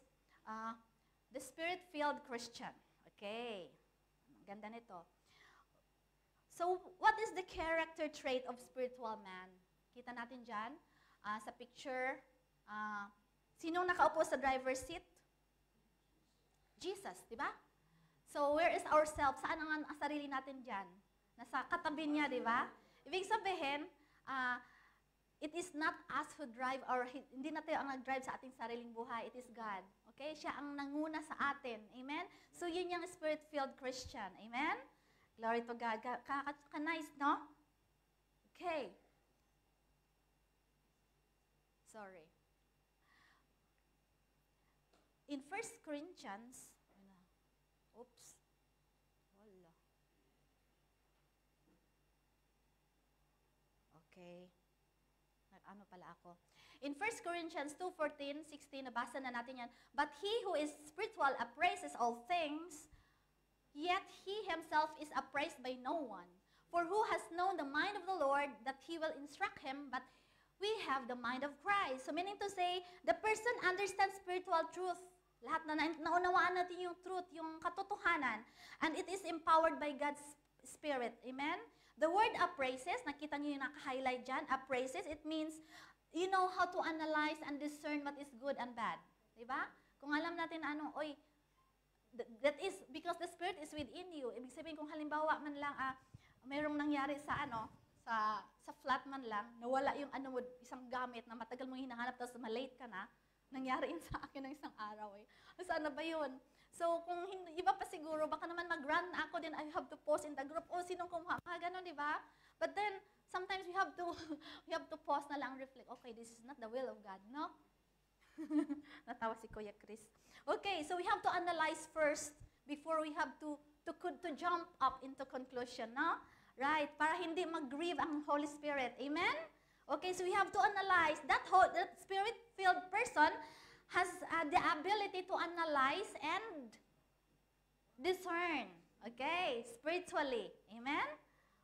the Spirit-filled Christian. Okay. Ganda nito. So, what is the character trait of spiritual man? Kita natin dyan sa picture. Sinong nakaupo sa driver's seat? Jesus, di ba? So, where is ourselves? Saan ang sarili natin dyan? Nasa katabi niya, di ba? Ibig sabihin, it is not us who drive, or hindi na tayo ang nag-drive sa ating sariling buhay. It is God. Okay? Siya ang nanguna sa atin. Amen? So, yun yung Spirit-filled Christian. Amen? Glory to God. Ka-nice, no? Okay. Sorry. In 1 Corinthians, oops. Wala. Okay. Ano pala ako? In 1 Corinthians 2:14, 16, nabasa na natin yan. But he who is spiritual appraises all things, yet he himself is appraised by no one. For who has known the mind of the Lord that he will instruct him, but we have the mind of Christ. So meaning to say, the person understands spiritual truth. Lahat na naunawaan natin yung truth, yung katotohanan. And it is empowered by God's Spirit. Amen? The word appraises, nakita niyo yung naka-highlight dyan, appraises, it means you know how to analyze and discern what is good and bad. Diba? Kung alam natin that is, because the Spirit is within you. Ibig sabihin, kung halimbawa man lang, mayroong nangyari sa sa flat man lang, nawala yung isang gamit na matagal mong hinahanap, tapos malate ka na, nangyari yun sa akin ng isang araw eh. Sana ba yun? So, kung hindi, iba pa siguro, baka naman mag-run ako din, I have to post in the group, sinong kumuha, ganon, di ba? But then, sometimes we have to pause na lang, reflect, okay, this is not the will of God, no? Natawa si Kuya Chris. Okay, so we have to analyze first before we have to jump up into conclusion, no? Right, para hindi mag-grieve ang Holy Spirit. Amen? Okay, so we have to analyze. That Spirit-filled person has the ability to analyze and discern. Okay, spiritually. Amen?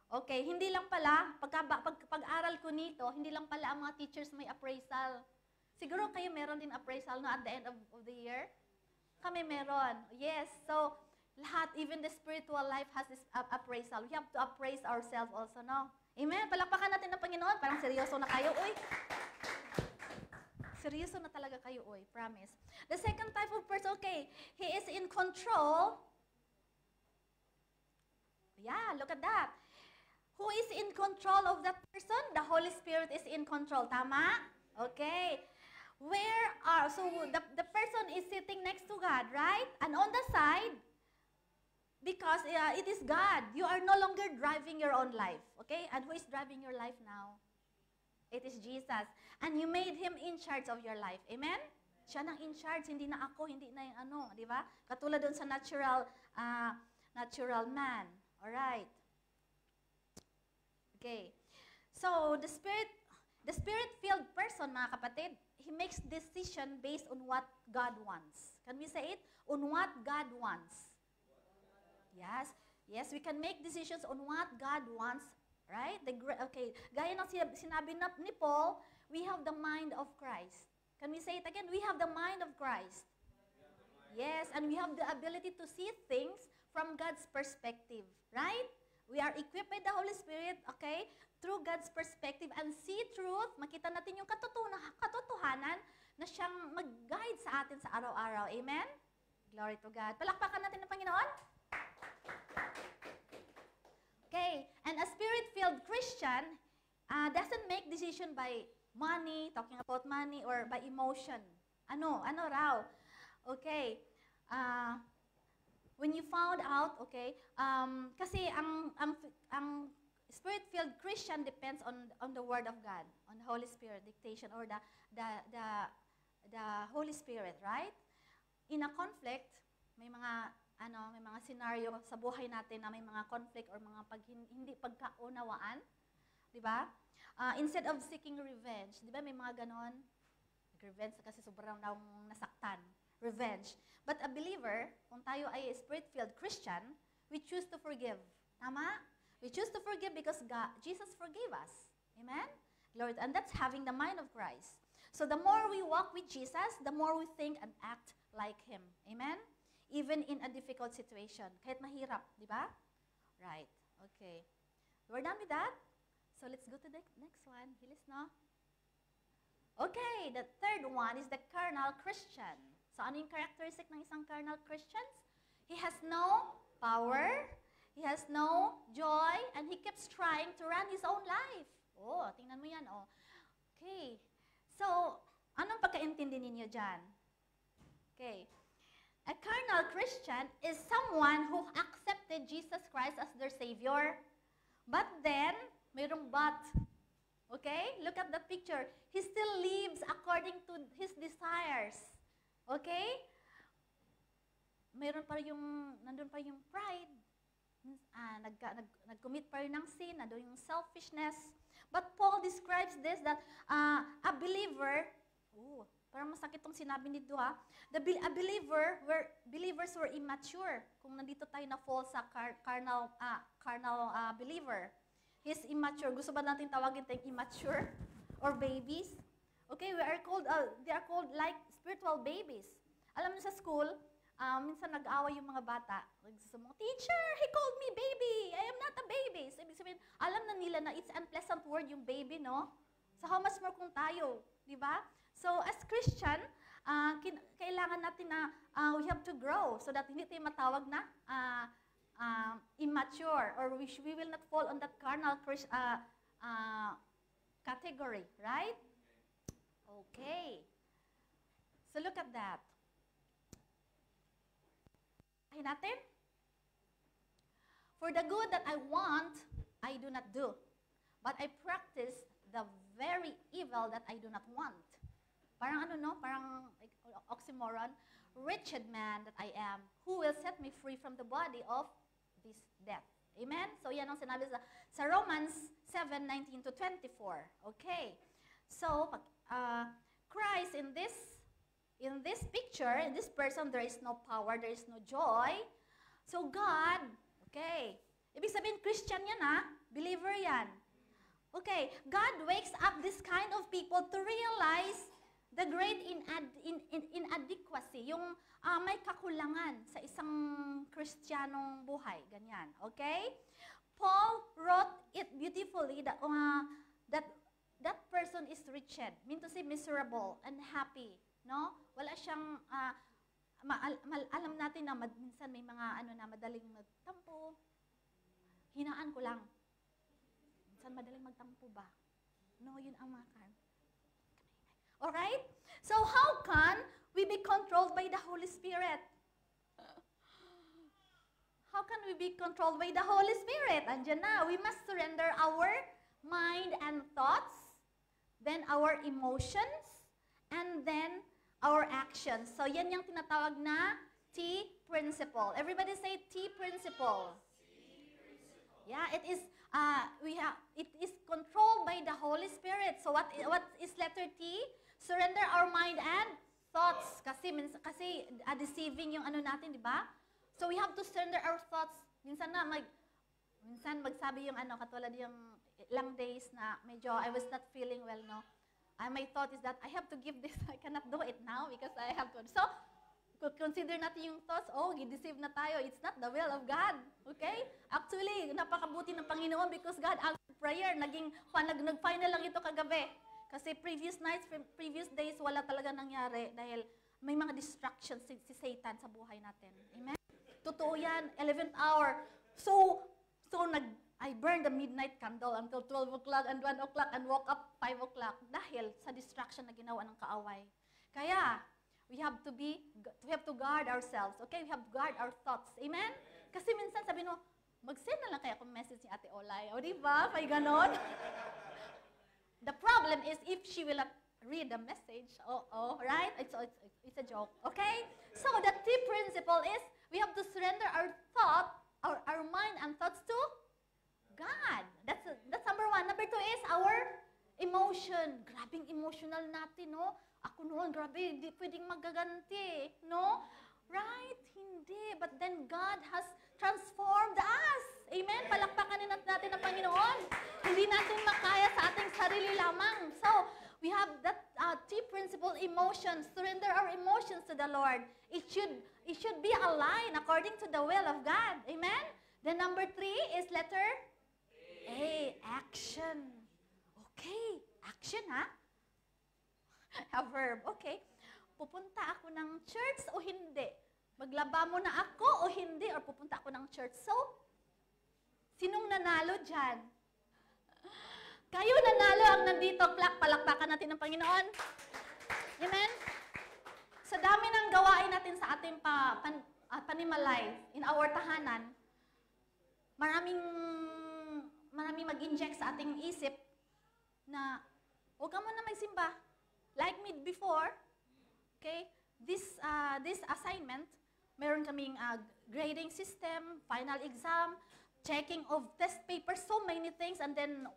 Okay, hindi lang pala, pag-aral ko nito, hindi lang pala ang mga teachers may appraisal. Siguro kayo meron din appraisal no, at the end of the year? Kami meron. Yes, so lahat, even the spiritual life has this appraisal. We have to appraise ourselves also, no? Amen? Palakpakan natin ng Panginoon. Parang seryoso na kayo, uy. Seryoso na talaga kayo, uy. Promise. The second type of person, okay, he is in control. Yeah, look at that. Who is in control of that person? The Holy Spirit is in control. Tama? Okay. So the person is sitting next to God, right? And on the side, because it is God, you are no longer driving your own life. Okay? And who is driving your life now? It is Jesus. And you made Him in charge of your life. Amen? Siya nang in charge, hindi na ako, hindi na yung ano, di ba? Katulad dun sa natural man. Alright. Okay. So, the Spirit-filled person, mga kapatid, he makes decision based on what God wants. Can we say it? On what God wants. Yes. Yes, we can make decisions on what God wants, right? Okay. Gaya ng sinabi ni Paul, we have the mind of Christ. Can we say it again? We have the mind of Christ. Yes, and we have the ability to see things from God's perspective, right? We are equipped by the Holy Spirit, okay, through God's perspective and see truth. Makita natin yung katotohanan na siyang mag-guide sa atin sa araw-araw. Amen? Glory to God. Palakpakan natin ng Panginoon. Okay, and a Spirit-filled Christian doesn't make decision by money, talking about money, or by emotion. Ano raw? Okay, when you found out, okay, kasi ang Spirit-filled Christian depends on the Word of God, on the Holy Spirit dictation or the Holy Spirit, right? In a conflict, may mga scenario sa buhay natin na may mga conflict or mga hindi pagkaunawaan, di ba? Instead of seeking revenge, di ba may mga ganon? Revenge kasi sobrang daw nasaktan. Revenge. But a believer, kung tayo ay Spirit-filled Christian, we choose to forgive. Tama? We choose to forgive because Jesus forgave us. Amen? Lord, and that's having the mind of Christ. So the more we walk with Jesus, the more we think and act like Him. Amen? Even in a difficult situation. Kahit mahirap, di ba? Right. Okay. We're done with that? So let's go to the next one. Hilis, no? Okay, the third one is the carnal Christian. So ano yung characteristic ng isang carnal Christian? He has no power, he has no joy, and he keeps trying to run his own life. Oh, tingnan mo yan, oh. Okay. So, anong pagkaintindi ninyo dyan? Okay. A carnal Christian is someone who accepted Jesus Christ as their Savior. But then, mayroong but. Okay? Look at the picture. He still lives according to his desires. Okay? Nandun pa yung pride. Nag-commit pa rin ng sin, nandun yung selfishness. But Paul describes this, that a believer, parang masakit tong sinabi nito believers were immature. Kung nandito tayo na fall sa carnal believer. He's immature. Gusto ba natin tawagin tayong immature? Or babies? Okay, they are called like spiritual babies. Alam niyo sa school, minsan nag-away yung mga bata. Nagsasabi, teacher, he called me baby. I am not a baby. So, ibig sabihin, alam na nila na it's unpleasant word yung baby, no? So, how much more kung tayo, di ba? So, as Christian, kailangan natin na we have to grow so that hindi tayo matawag na immature or we will not fall on that carnal category, right? Okay. So look at that. Ay natin. For the good that I want, I do not do. But I practice the very evil that I do not want. Parang Parang oxymoron. Wretched man that I am, who will set me free from the body of this death. Amen? So yan ang sinabi sa Romans 7:19 to 24. Okay. So, Christ in this picture, in this person, there is no power, there is no joy. So God, okay, Ibig sabihin, Christian yan ha? Believer yan. Okay, God wakes up this kind of people to realize the great inadequacy, yung may kakulangan sa isang Kristiyanong buhay, ganyan. Okay? Paul wrote it beautifully that that person is wretched, mean to say miserable, unhappy, no? Wala siyang alam natin na minsan may mga madaling magtampo. Hinaan ko lang. Minsan madaling magtampo ba? No, yun ang makan. Alright? So how can we be controlled by the Holy Spirit? How can we be controlled by the Holy Spirit? Andiyan na. We must surrender our mind and thoughts, then our emotions, and then our actions. So yan yung tinatawag na T principle. Everybody say T principle. Yeah, it is it is controlled by the Holy Spirit. So what is letter T? Surrender our mind and thoughts. Kasi deceiving yung natin, di ba? So we have to surrender our thoughts. Minsan magsabi yung katulad yung ilang days na medyo I was not feeling well, no? My thought is that I have to give this, I cannot do it now because I have to. So, consider natin yung thoughts, i-deceive na tayo. It's not the will of God. Okay? Actually, napakabuti ng Panginoon because God answered prayer. Nag-final lang ito kagabi. Kasi previous nights, previous days, wala talaga nangyari dahil may mga distractions si Satan sa buhay natin. Amen? Totoo yan, 11th hour. So I burned the midnight candle until 12 o'clock and 1 o'clock and woke up 5 o'clock dahil sa distraction na ginawa ng kaaway. Kaya, we have to guard ourselves. Okay? We have to guard our thoughts. Amen? Kasi minsan sabi mo, mag-send na lang kaya akong message ni Ate Olay. O diba? May ganon. The problem is if she will not read the message. Right? It's a joke. Okay? So, the T principle is we have to surrender our thought, our mind and thoughts to God. That's number one. Number two is our emotion. Grabing emotional natin, no? Ako noon, grabe, hindi pwedeng magaganti, no? Right? Hindi. But then God has transformed us. Amen? Palakpakan natin ang Panginoon. Hindi natin makaya sa ating sarili lamang. So, we have that T principle, emotions. Surrender our emotions to the Lord. It should be aligned according to the will of God. Amen? Then number 3 is letter A, action. Okay, action ha? A verb, okay. Pupunta ako ng church o hindi? Maglaba mo na ako o hindi? Or pupunta ako ng church? So, sinong nanalo dyan? Kayo nanalo ang nandito. Palakpakan natin ng Panginoon. Amen? Sa dami ng gawain natin sa ating panimalay, in our tahanan, maraming mag-inject sa ating isip na huwag ka muna magsimba. Like me before, okay, this assignment, meron kaming grading system, final exam, checking of test papers, so many things, and then,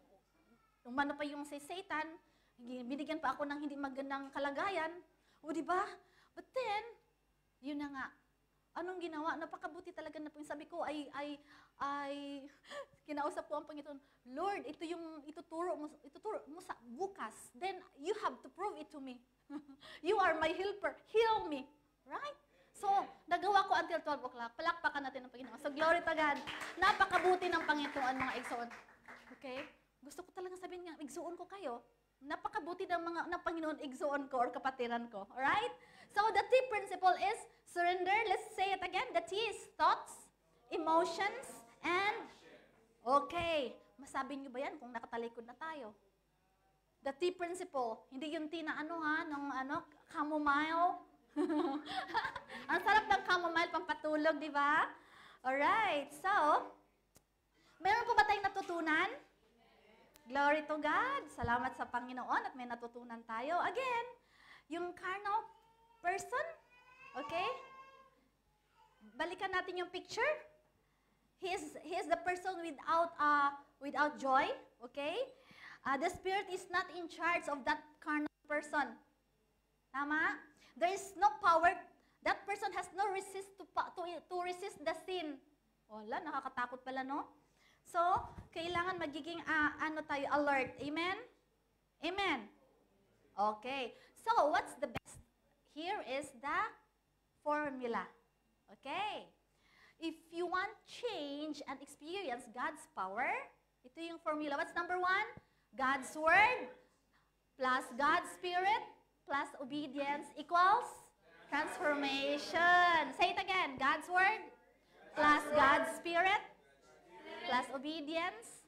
umano pa yung si Satan, binigyan pa ako ng hindi magandang kalagayan, o diba? But then, yun na nga, anong ginawa? Napakabuti talaga na po yung sabi ko ay kinausap ko ang Panginoon, Lord, ito yung ituturo mo sa bukas. Then you have to prove it to me. You are my helper. Heal me. Right? So, nagawa ko until 12 o'clock. Palakpakan natin ang Panginoon. So, glory to God. Napakabuti ng Panginoon, mga igsoon. Okay? Gusto ko talaga sabihin nga, igsoon ko kayo. Napakabuti ng Panginoon, igsoon ko or kapatiran ko. Alright? So, the T principle is surrender. Let's say it again. The T is thoughts, emotions, and okay. Masabi niyo ba yan kung nakatalikod na tayo? The T principle. Hindi yung T na chamomile. Ang sarap ng chamomile, pampatulog, di ba? Alright. So, meron po ba tayong natutunan? Glory to God. Salamat sa Panginoon at may natutunan tayo. Again, yung carnal person, okay? Balikan natin yung picture. He is the person without joy, okay? The Spirit is not in charge of that carnal person. Tama? There is no power. That person has no resist to resist the sin. Wala, nakakatakot pala, no? So, kailangan magiging tayo, alert. Amen? Amen? Okay. So, what's the best? Here is the formula. Okay. If you want change and experience God's power, ito yung formula. What's number 1? God's Word plus God's Spirit plus obedience equals transformation. Say it again. God's Word plus God's Spirit plus obedience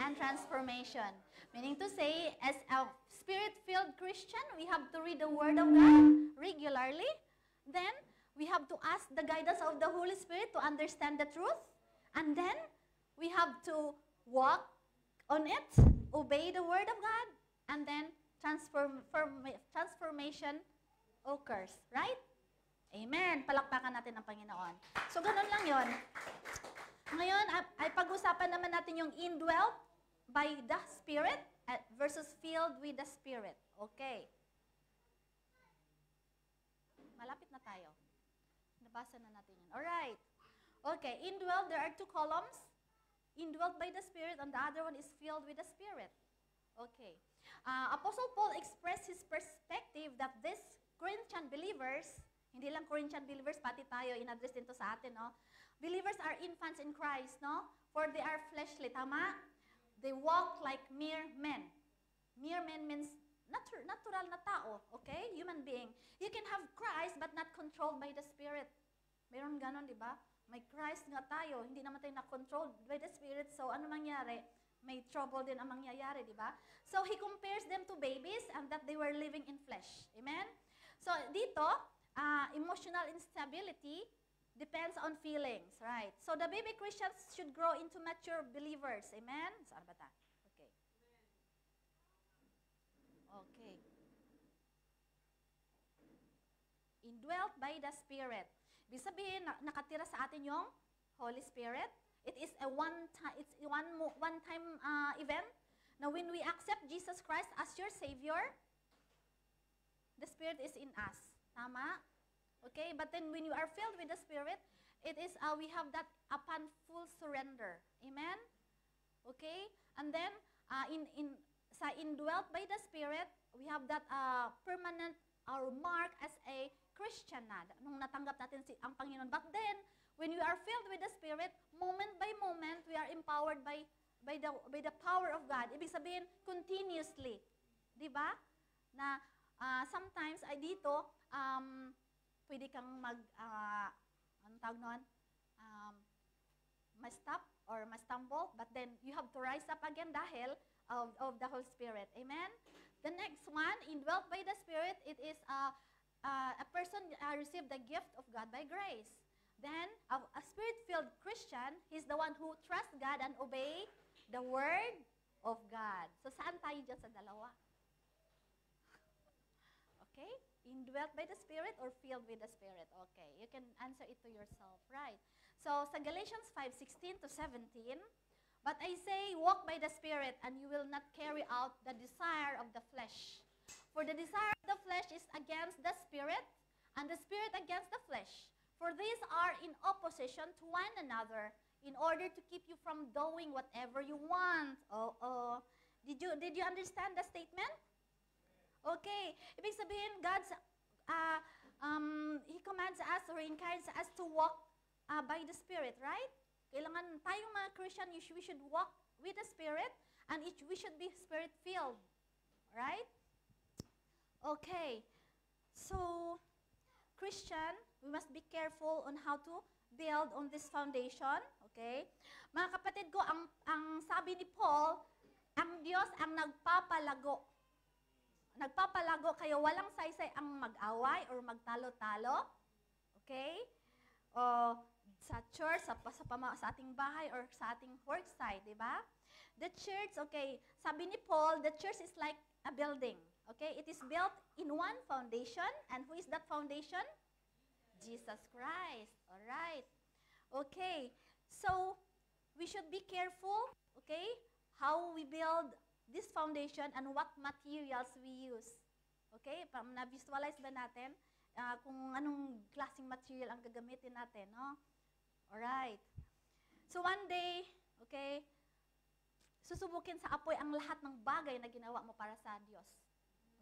and transformation. Meaning to say, as a Spirit-filled Christian, we have to read the Word of God regularly. Then, we have to ask the guidance of the Holy Spirit to understand the truth. And then, we have to walk on it, obey the Word of God, and then transformation occurs. Right? Amen. Palakpakan natin ang Panginoon. So, ganun lang yon. Ngayon, ay pag-usapan naman natin yung indwelt by the Spirit versus filled with the Spirit. Okay. Malapit na tayo. Nabasa na natin yun. Alright. Okay, indwelt, there are 2 columns. Indwelt by the Spirit, and the other one is filled with the Spirit. Okay. Apostle Paul expressed his perspective that these Corinthian believers, hindi lang Corinthian believers, pati tayo, in-address din to sa atin, no? Believers are infants in Christ, no? For they are fleshly, tama? They walk like mere men. Mere men means natural na tao, okay? Human being. You can have Christ but not controlled by the Spirit. Meron ganon, di ba? May Christ nga tayo, hindi naman tayo na-controlled by the Spirit, so ano mangyari? May trouble din ang mangyayari, di ba? So he compares them to babies and that they were living in flesh. Amen? So dito, emotional instability depends on feelings, right? So the baby Christians should grow into mature believers. Amen? Saan ba ta? Okay. Okay. Indwelt by the Spirit. Ibig sabihin, nakatira sa atin yung Holy Spirit. It is a one-time event. Now, when we accept Jesus Christ as your Savior, the Spirit is in us. Tama? Okay? But then when you are filled with the Spirit, it is we have that upon full surrender. Amen? Okay? And then, sa indwelt by the Spirit, we have that permanent our mark as a Christian na, nung natanggap natin ang Panginoon. But then, when we are filled with the Spirit, moment by moment, we are empowered by the power of God. Ibig sabihin, continuously. Di ba? Na sometimes, ay dito, pwede kang anong tawag noon? Ma-stop or ma-stumble, but then you have to rise up again dahil of the Holy Spirit. Amen? The next one, indwelt by the Spirit, it is a person received the gift of God by grace. Then, a Spirit-filled Christian, he's the one who trusts God and obey the Word of God. So, saan tayo dyan sa dalawa? Okay? Indwelt by the Spirit or filled with the Spirit? Okay. You can answer it to yourself, right? So, sa Galatians 5:16 to 17, but I say, walk by the Spirit, and you will not carry out the desire of the flesh. For the desire of the flesh is against the Spirit, and the Spirit against the flesh. For these are in opposition to one another, in order to keep you from doing whatever you want. Did you understand the statement? Okay. Ibig sabihin, He commands us or encourages us to walk by the Spirit, right? Kailangan tayong mga Christian, we should walk with the Spirit, and we should be Spirit-filled. Right? Okay. So, Christian, we must be careful on how to build on this foundation. Okay? Mga kapatid ko, ang sabi ni Paul, ang Diyos ang nagpapalago. Nagpapalago, kaya walang saysay ang mag-away or magtalo-talo. Okay? Sa church, sa ating bahay, or sa ating worksite, di ba? The church, okay, sabi ni Paul, the church is like a building. Okay? It is built in one foundation. And who is that foundation? Jesus Christ. Alright. Okay. So, we should be careful, okay, how we build this foundation and what materials we use. Okay? Na-visualize ba natin kung anong klaseng material ang gagamitin natin, no? Alright. So, one day, Okay? Susubukin sa apoy ang lahat ng bagay na ginawa mo para sa Diyos.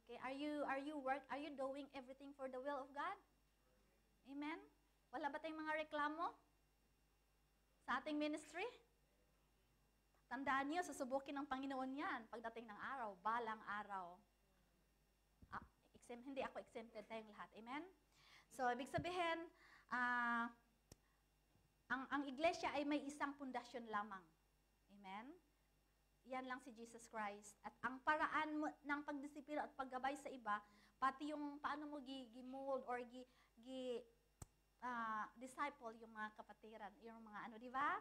Okay? Are you doing everything for the will of God? Amen? Wala ba tayong mga reklamo sa ating ministry? Tandaan niyo, susubukin ng Panginoon yan pagdating ng araw, balang araw. Hindi ako exempted, tayong lahat. Amen? So, ibig sabihin, ang iglesia ay may isang pundasyon lamang. Amen? Yan lang si Jesus Christ. At ang paraan mo ng pagdisiplina at paggabay sa iba, pati yung paano mo gi-mold or disciple yung mga kapatiran, yung mga ano, di ba?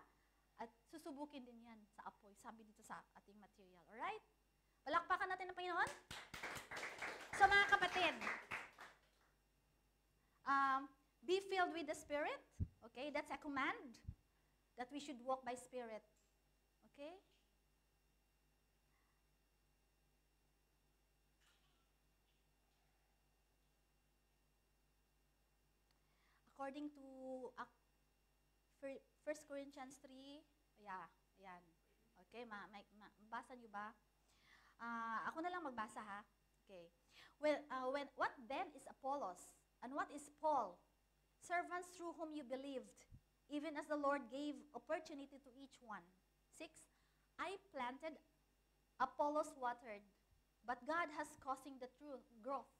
At susubukin din yan sa apoy, sabi dito sa ating material. Alright? Palakpakan natin ng Panginoon. So mga kapatid, be filled with the Spirit. Okay? That's a command that we should walk by Spirit. Okay? According to 1 Corinthians 3, ayan. Okay, basa niyo ba? Ako na lang magbasa ha. Okay. What then is Apollos? And what is Paul? Servants through whom you believed, even as the Lord gave opportunity to each one. 6, I planted, Apollos watered, but God has causing the true growth.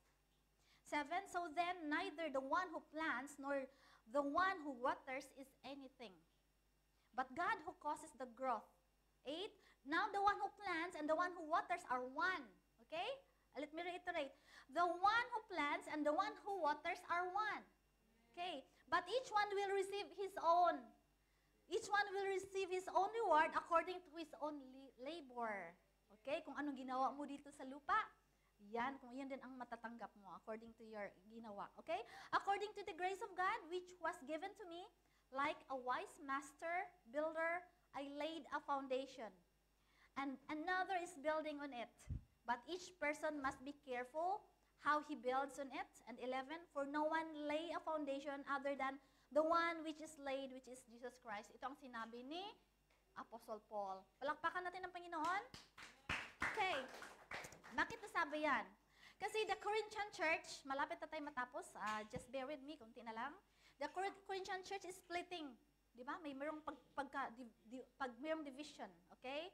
7, so then neither the one who plants nor the one who waters is anything, but God who causes the growth. 8, now the one who plants and the one who waters are one. Okay? Let me reiterate. The one who plants and the one who waters are one. Okay? But each one will receive his own. Each one will receive his own reward according to his own labor. Okay? Kung anong ginawa mo dito sa lupa, yan, kung yan din ang matatanggap mo according to your ginawa. Okay? According to the grace of God, which was given to me, like a wise master, builder, I laid a foundation, and another is building on it. But each person must be careful how he builds on it. And 11, for no one lay a foundation other than the one which is laid, which is Jesus Christ. Ito ang sinabi ni Apostle Paul. Palakpakan natin ng Panginoon. Okay. Bakit nasabi yan? Kasi the Corinthian church, malapit na tayo matapos, just bear with me, kunti na lang. The Corinthian church is splitting. Di ba? May mayroong mayroong division. Okay?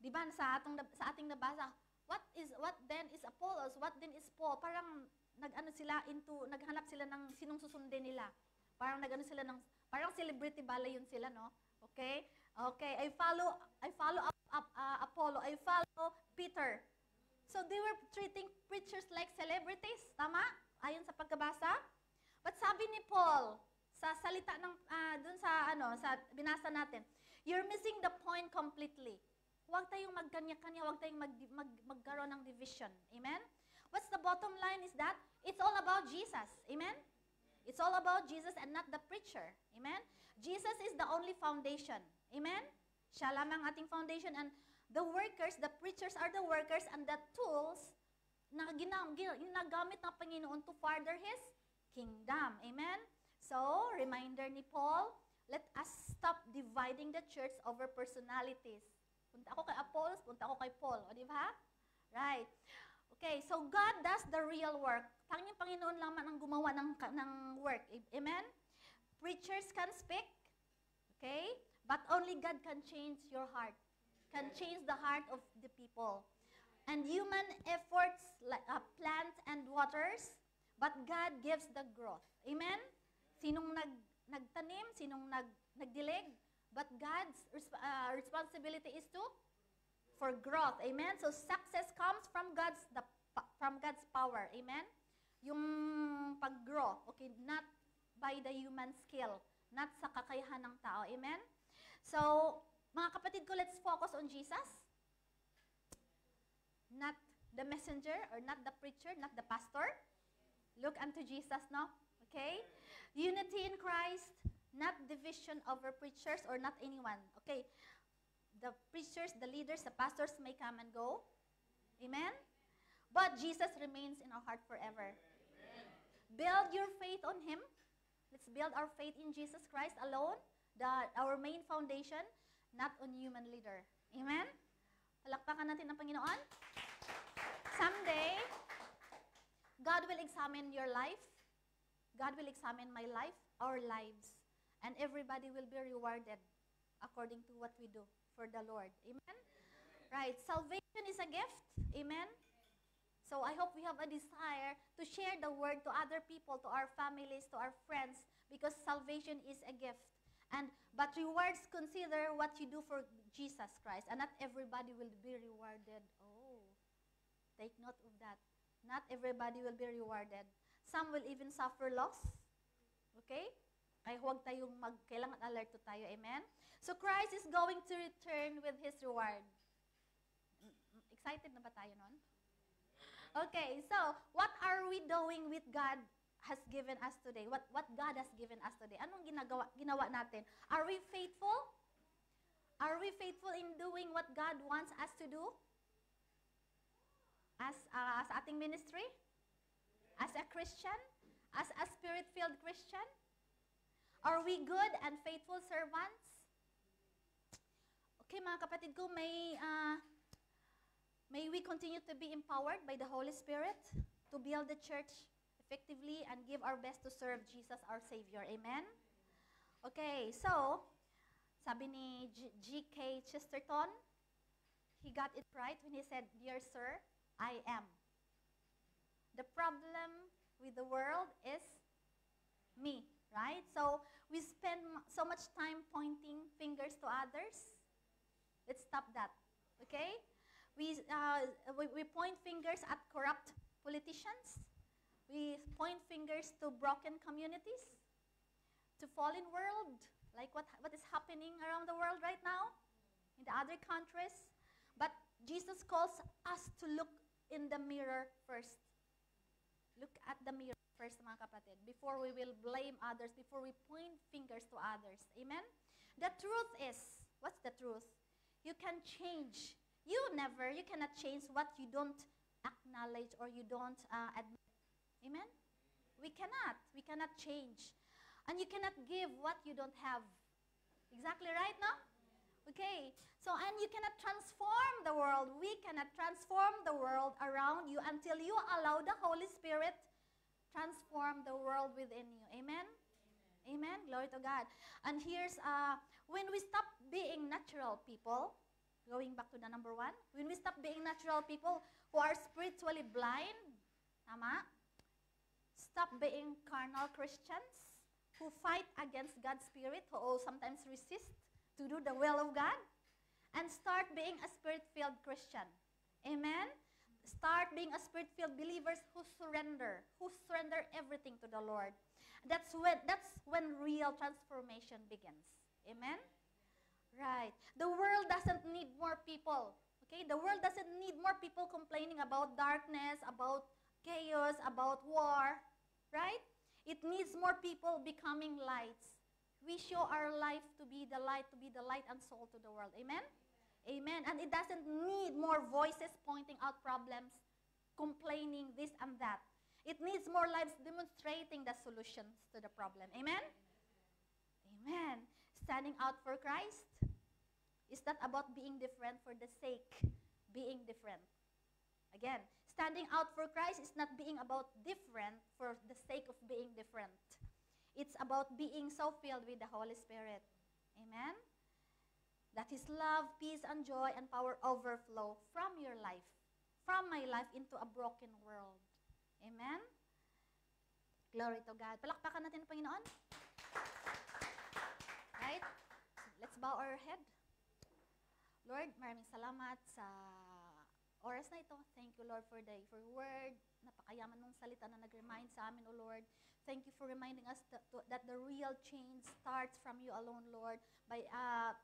Di ba sa ating nabasa, what then is Apollos, what then is Paul? Parang naghanap sila ng sinong susundin nila. Parang parang celebrity yun sila, no? Okay? Okay, I follow Apollo, I follow Peter. So they were treating preachers like celebrities, tama? Ayon sa pagkabasa. But sabi ni Paul sa salita ng dun sa binasa natin, you're missing the point completely. Huwag tayong magkanya-kanya, huwag tayong magkaroon ng division. Amen? What's the bottom line is that it's all about Jesus. Amen? It's all about Jesus and not the preacher. Amen? Jesus is the only foundation. Amen? Siya lamang ating foundation, and the workers, the preachers are the workers, and the tools na ginagamit ng Panginoon to further His kingdom. Amen? So, reminder ni Paul, let us stop dividing the church over personalities. Punta ako kay Apollos, punta ako kay Paul. O, di ba? Right. Okay, so God does the real work. Tanging Panginoon lamang ang gumawa ng work. Amen? Preachers can speak, okay? But only God can change your heart, can change the heart of the people. And human efforts like plant and waters, but God gives the growth. Amen? Sinong nagtanim, sinong nagdilig, but God's responsibility is for growth. Amen? So success comes from God's power. Amen? Yung pag-grow, okay, not by the human skill, not sa kakayahan ng tao. Amen? So, mga kapatid ko, let's focus on Jesus. Not the messenger or not the preacher, not the pastor. Look unto Jesus, no? Okay? Unity in Christ, not division over preachers or not anyone. Okay? The preachers, the leaders, the pastors may come and go. Amen? But Jesus remains in our heart forever. Amen. Build your faith on Him. Let's build our faith in Jesus Christ alone. our main foundation, not on human leader. Amen? Palakpakan natin ang Panginoon. Someday, God will examine your life. God will examine my life, our lives. And everybody will be rewarded according to what we do for the Lord. Amen? Right. Salvation is a gift. Amen? So I hope we have a desire to share the word to other people, to our families, to our friends, because salvation is a gift. But rewards, consider what you do for Jesus Christ. And not everybody will be rewarded. Oh, take note of that. Not everybody will be rewarded. Some will even suffer loss. Okay? Kaya huwag tayong kailangan alert tayo. Amen? So Christ is going to return with His reward. Excited na ba tayo nun? Okay, so what are we doing with God has given us today? What God has given us today? Anong ginawa natin? Are we faithful? Are we faithful in doing what God wants us to do? As ating ministry? As a Christian? As a Spirit-filled Christian? Are we good and faithful servants? Okay, mga kapatid ko, may we continue to be empowered by the Holy Spirit to build the church effectively and give our best to serve Jesus, our Savior. Amen? Okay, so, sabi ni G.K. Chesterton, he got it right when he said, "Dear sir, I am. The problem with the world is me," right? So, we spend so much time pointing fingers to others. Let's stop that, okay? We point fingers at corrupt politicians. We point fingers to broken communities, to fallen world, like what is happening around the world right now, in the other countries. But Jesus calls us to look in the mirror first. Look at the mirror first, mga kapatid, before we will blame others, before we point fingers to others. Amen? The truth is, what's the truth? You can change. You cannot change what you don't acknowledge or you don't admit. Amen? We cannot change. And you cannot give what you don't have. Exactly right, no? Okay. So, and you cannot transform the world. We cannot transform the world around you until you allow the Holy Spirit transform the world within you. Amen? Amen? Glory to God. And here's, when we stop being natural people, going back to the number 1, when we stop being natural people who are spiritually blind, tama? Stop being carnal Christians who fight against God's Spirit, who sometimes resist to do the will of God, and start being a Spirit-filled Christian. Amen? Start being a Spirit-filled believers who surrender everything to the Lord. That's when real transformation begins. Amen? Right. The world doesn't need more people. Okay? The world doesn't need more people complaining about darkness, about chaos, about war. Right? It needs more people becoming lights. We show our life to be the light and soul to the world. Amen? Amen. And it doesn't need more voices pointing out problems, complaining this and that. It needs more lives demonstrating the solutions to the problem. Amen? Amen. Standing out for Christ is not about being different for the sake being different. Again, standing out for Christ is not being about different for the sake of being different. It's about being so filled with the Holy Spirit. Amen? That His love, peace, and joy, and power overflow from your life, from my life into a broken world. Amen? Glory to God. Palakpakan natin ang Panginoon. Right? Let's bow our head. Lord, maraming salamat sa oras na ito. Thank you, Lord, for your word. Napakayaman mong salita na nag-remind sa amin, O Lord. Thank you for reminding us that the real change starts from you alone, Lord, by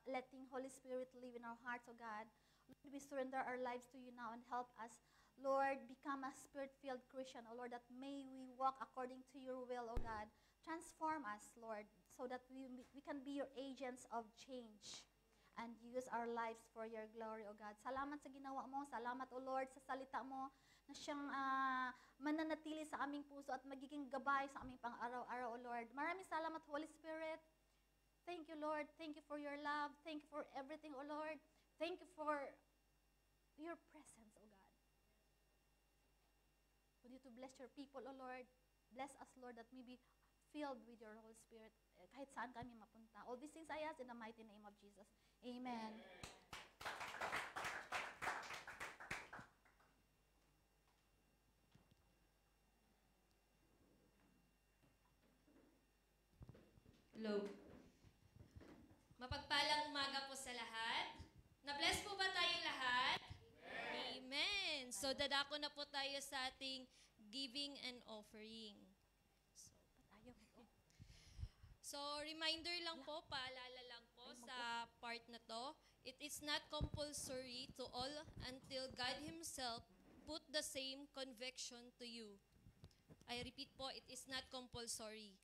letting Holy Spirit live in our hearts, O God. Lord, we surrender our lives to you now and help us, Lord, become a Spirit-filled Christian, O Lord, that may we walk according to your will, O God. Transform us, Lord, so that we can be your agents of change and use our lives for your glory, O God. Salamat sa ginawa mo. Salamat, O Lord, sa salita mo na siyang mananatili sa aming puso at magiging gabay sa aming pang-araw-araw, O Lord. Maraming salamat, Holy Spirit. Thank you, Lord. Thank you for your love. Thank you for everything, O Lord. Thank you for your presence, O God. Continue to bless your people, O Lord. Bless us, Lord, that we be filled with your Holy Spirit kahit saan kami mapunta. All these things I ask in the mighty name of Jesus. Amen. Hello. Mapagpalang umaga po sa lahat. Na-bless po ba tayong lahat? Amen. So, dadako na po tayo sa ating giving and offering. So, reminder lang po, paalala lang po sa part na to, it is not compulsory to all until God Himself put the same conviction to you. I repeat po, it is not compulsory.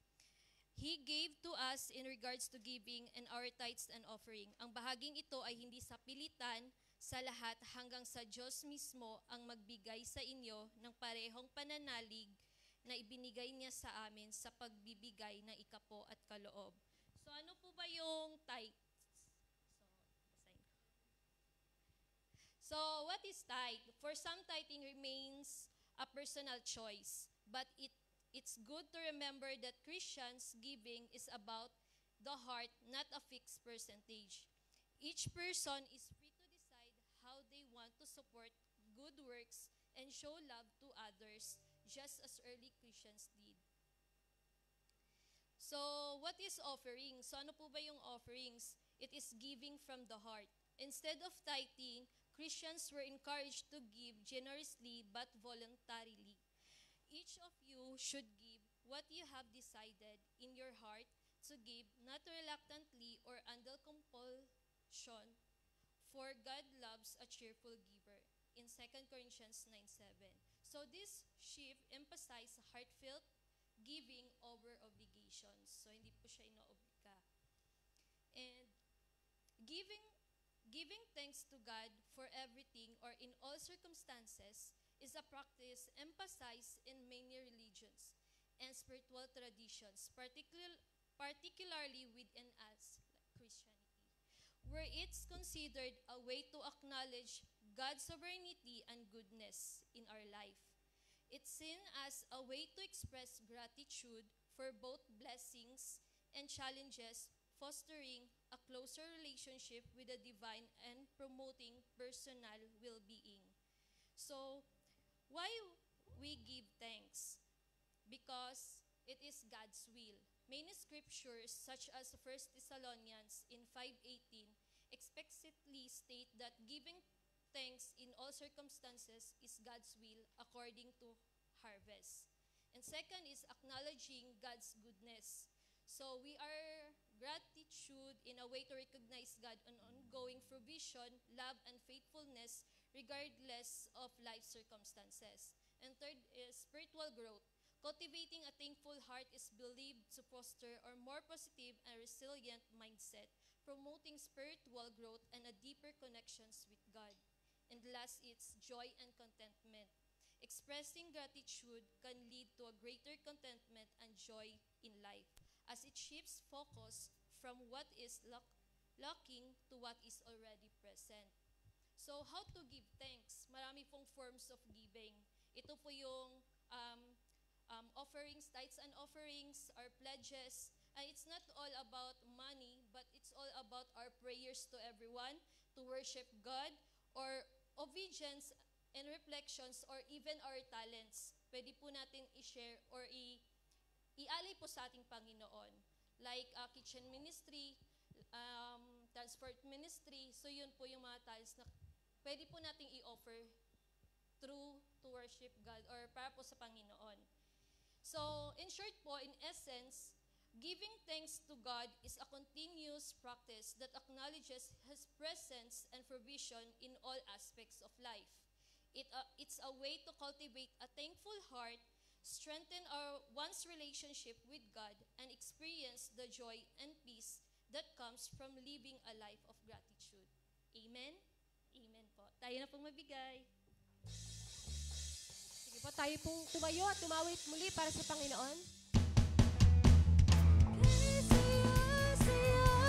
He gave to us in regards to giving and our tithes and offering. Ang bahaging ito ay hindi sa pilitan sa lahat hanggang sa Diyos mismo ang magbigay sa inyo ng parehong pananalig na ibinigay niya sa amin sa pagbibigay ng ikapo at kaloob. So ano po ba yung tithes? So what is tithe? For some, tithing remains a personal choice, but it's good to remember that Christians' giving is about the heart, not a fixed percentage. Each person is free to decide how they want to support good works and show love to others, just as early Christians did. So, what is offering? So, ano po ba yung offerings? It is giving from the heart. Instead of tithing, Christians were encouraged to give generously but voluntarily. Each of you should give what you have decided in your heart to give, not reluctantly or under compulsion, for God loves a cheerful giver. In 2 Corinthians 9:7. So this shift emphasizes heartfelt giving over obligations. So hindi po siya inoobliga. And giving thanks to God for everything or in all circumstances is a practice emphasized in many religions and spiritual traditions, particularly within us, like Christianity, where it's considered a way to acknowledge God's sovereignty and goodness in our life. It's seen as a way to express gratitude for both blessings and challenges, fostering a closer relationship with the divine and promoting personal well-being. So, why we give thanks? Because it is God's will. Many scriptures, such as 1 Thessalonians in 5:18, explicitly state that giving thanks in all circumstances is God's will according to harvest. And second is acknowledging God's goodness. So we are gratitude in a way to recognize God on ongoing provision, love, and faithfulness regardless of life circumstances. And third is spiritual growth. Cultivating a thankful heart is believed to foster a more positive and resilient mindset, promoting spiritual growth and a deeper connections with God. And last, it's joy and contentment. Expressing gratitude can lead to a greater contentment and joy in life, as it shifts focus from what is lacking to what is already present. So, how to give thanks? Marami pong forms of giving. Ito po yung offerings, tithes and offerings, our pledges. And it's not all about money, but it's all about our prayers to everyone, to worship God, or obedience and reflections, or even our talents. Pwede po natin i-share or ialay po sa ating Panginoon. Like kitchen ministry, transport ministry. So yun po yung mga talents na pwede po nating i-offer through to worship God or para po sa Panginoon. So in short po, in essence, giving thanks to God is a continuous practice that acknowledges His presence and provision in all aspects of life. It's a way to cultivate a thankful heart, strengthen one's relationship with God, and experience the joy and peace that comes from living a life of gratitude. Amen? Amen po. Tayo na pong mabigay. Sige po, tayo pong tumayo at tumawit muli para sa Panginoon. Saya, saya,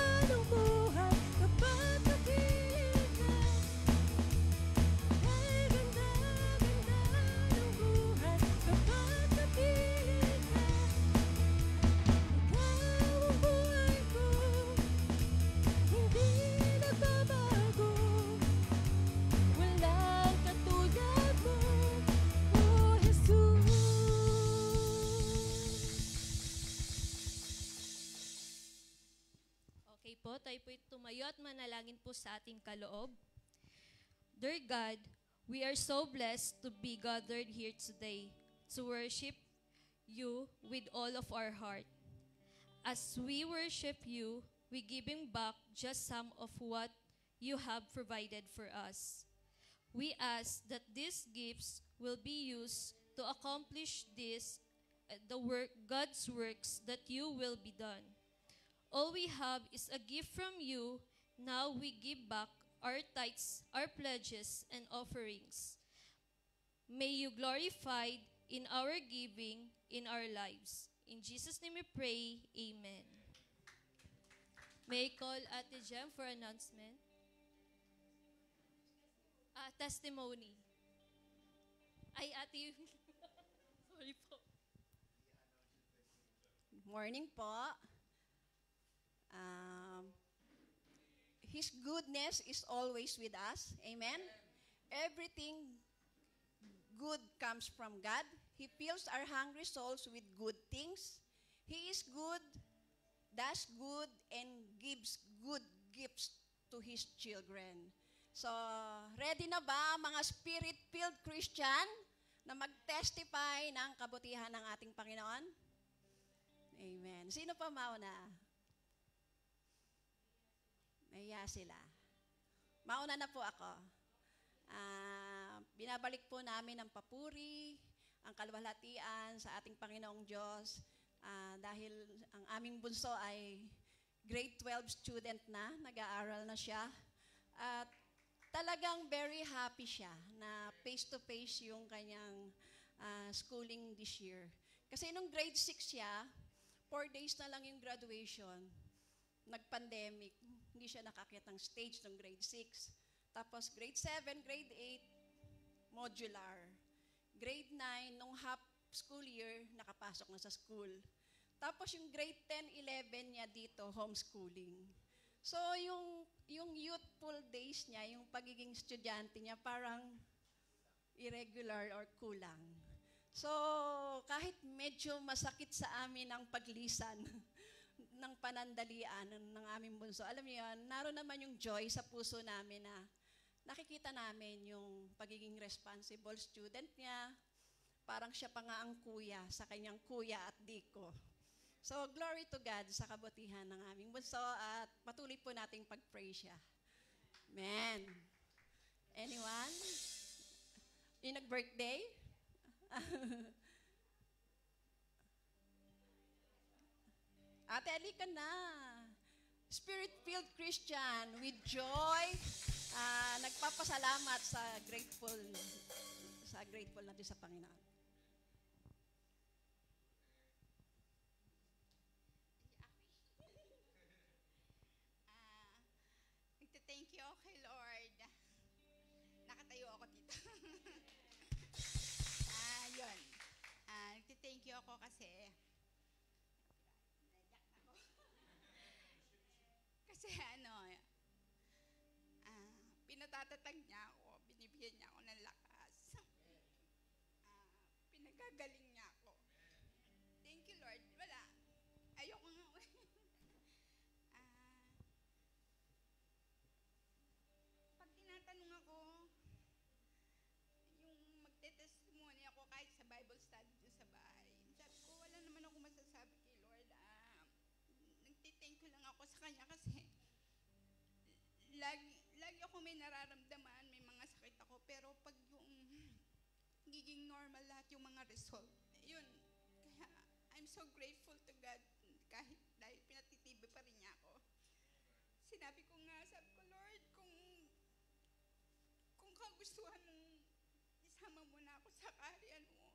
po'y tumayo at manalangin po sa ating kaloob. Dear God, we are so blessed to be gathered here today to worship you with all of our heart. As we worship you, we giving back just some of what you have provided for us. We ask that these gifts will be used to accomplish the work, God's works that you will be done. All we have is a gift from you. Now we give back our tithes, our pledges, and offerings. May you glorified in our giving, in our lives. In Jesus' name we pray, amen. May I call Ate Jem for announcement? Testimony. Ay, Ate, sorry po. Morning po. His goodness is always with us. Amen? Everything good comes from God. He fills our hungry souls with good things. He is good, does good, and gives good gifts to His children. So, ready na ba mga spirit-filled Christian na mag-testify ng kabutihan ng ating Panginoon? Amen. Sino pa mauna? Nahiya sila. Mauna na po ako. Binabalik po namin ang papuri, ang kaluwalhatian sa ating Panginoong Diyos dahil ang aming bunso ay grade 12 student na, nag-aaral na siya. At talagang very happy siya na face-to-face yung kanyang schooling this year. Kasi nung grade 6 siya, 4 days na lang yung graduation, nag-pandemic, hindi siya nakakita ng stage ng grade 6. Tapos grade 7, grade 8, modular. Grade 9, nung half school year, nakapasok na sa school. Tapos yung grade 10, 11 niya dito, homeschooling. So yung youthful days niya, yung pagiging estudyante niya, parang irregular or kulang. So kahit medyo masakit sa amin ang paglisan ng panandalian ng aming bunso, alam niyo yan, naroon naman yung joy sa puso namin na nakikita namin yung pagiging responsible student niya. Parang siya pa nga ang kuya sa kanyang kuya at diko. So, glory to God sa kabutihan ng aming bunso at patuloy po nating pag-pray siya. Amen. Anyone? Yung nag-birthday? Ate, alika na. Spirit-filled Christian with joy, nagpapasalamat sa grateful natin sa Panginoon. Thank you kay Lord. Nakatayo ako dito. Yun. Nagtithank you ako kasi pinatatatag niya ako, binibigyan niya ako ng lakas. Pinagagaling niya ako. Thank you, Lord. Wala. Ayoko nga. Pag tinatanong ako, yung magte-testimony ako kahit sa Bible study doon sa bahay, sabi ko, wala naman ako masasabi kay Lord. Nagtithank you lang ako sa Kanya kasi lagi ako may nararamdaman, may mga sakit ako, pero pag yung giging normal lahat yung mga result, yun, kaya I'm so grateful to God kahit dahil pinatitiba pa rin niya ako. Sinabi ko nga, sabi ko, Lord, kung kagustuhan mong isama mo na ako sa kaharian mo,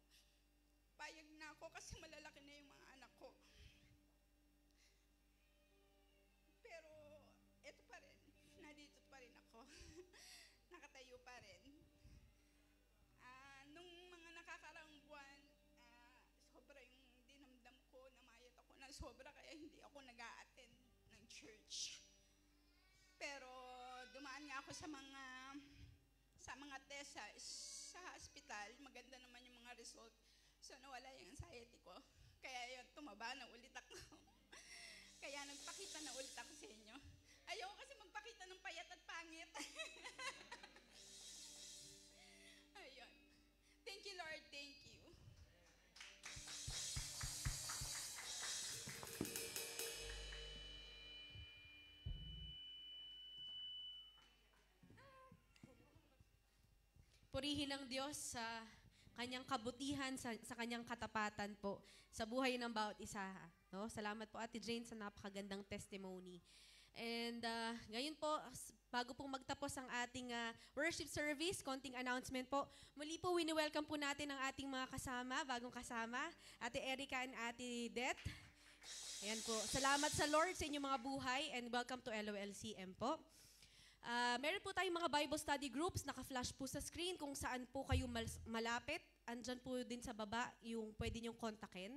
payag na ako kasi malalaki na yung mga anak ko. Pero, eto pa rin, nandito pa rin ako. Nakatayo pa rin. Nung mga nakakaraang buwan, sobra yung dinamdam ko, namayat ako ng sobra kaya hindi ako nag-a-attend ng church. Pero dumaan nga ako sa mga test sa hospital, maganda naman yung mga result. So nawala yung anxiety ko. Kaya yun, tumaba na ulit ako. Kaya nagpakita na ulit ako sa inyo. Ayaw kasi magpakita ng payat at pangit. Ayun. Thank you, Lord. Thank you. Purihin ang Diyos sa kanyang kabutihan, sa kanyang katapatan po, sa buhay ng bawat isa. No? Salamat po Ate Jane sa napakagandang testimony. And ngayon po, bago pong magtapos ang ating worship service, konting announcement po. Muli po, wini-welcome po natin ang ating mga kasama, bagong kasama, Ate Erica and Ate Det. Ayan po. Salamat sa Lord sa inyong mga buhay and welcome to LOLCM po. Meron po tayong mga Bible study groups, naka-flash po sa screen kung saan po kayo malapit. Andyan po din sa baba yung pwede nyong kontakin.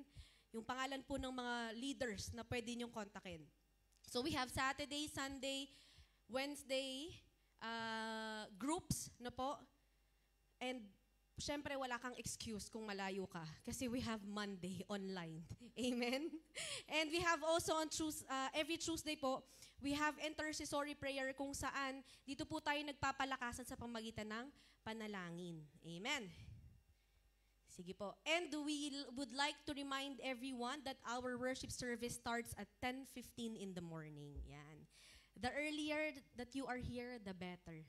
Yung pangalan po ng mga leaders na pwede nyong kontakin. So we have Saturday, Sunday, Wednesday groups na po. And syempre wala kang excuse kung malayo ka kasi we have Monday online. Amen? And we have also on every Tuesday po, we have intercessory prayer kung saan dito po tayo nagpapalakasan sa pamagitan ng panalangin. Amen? Sige po. And we would like to remind everyone that our worship service starts at 10:15 in the morning. Yan. The earlier that you are here, the better.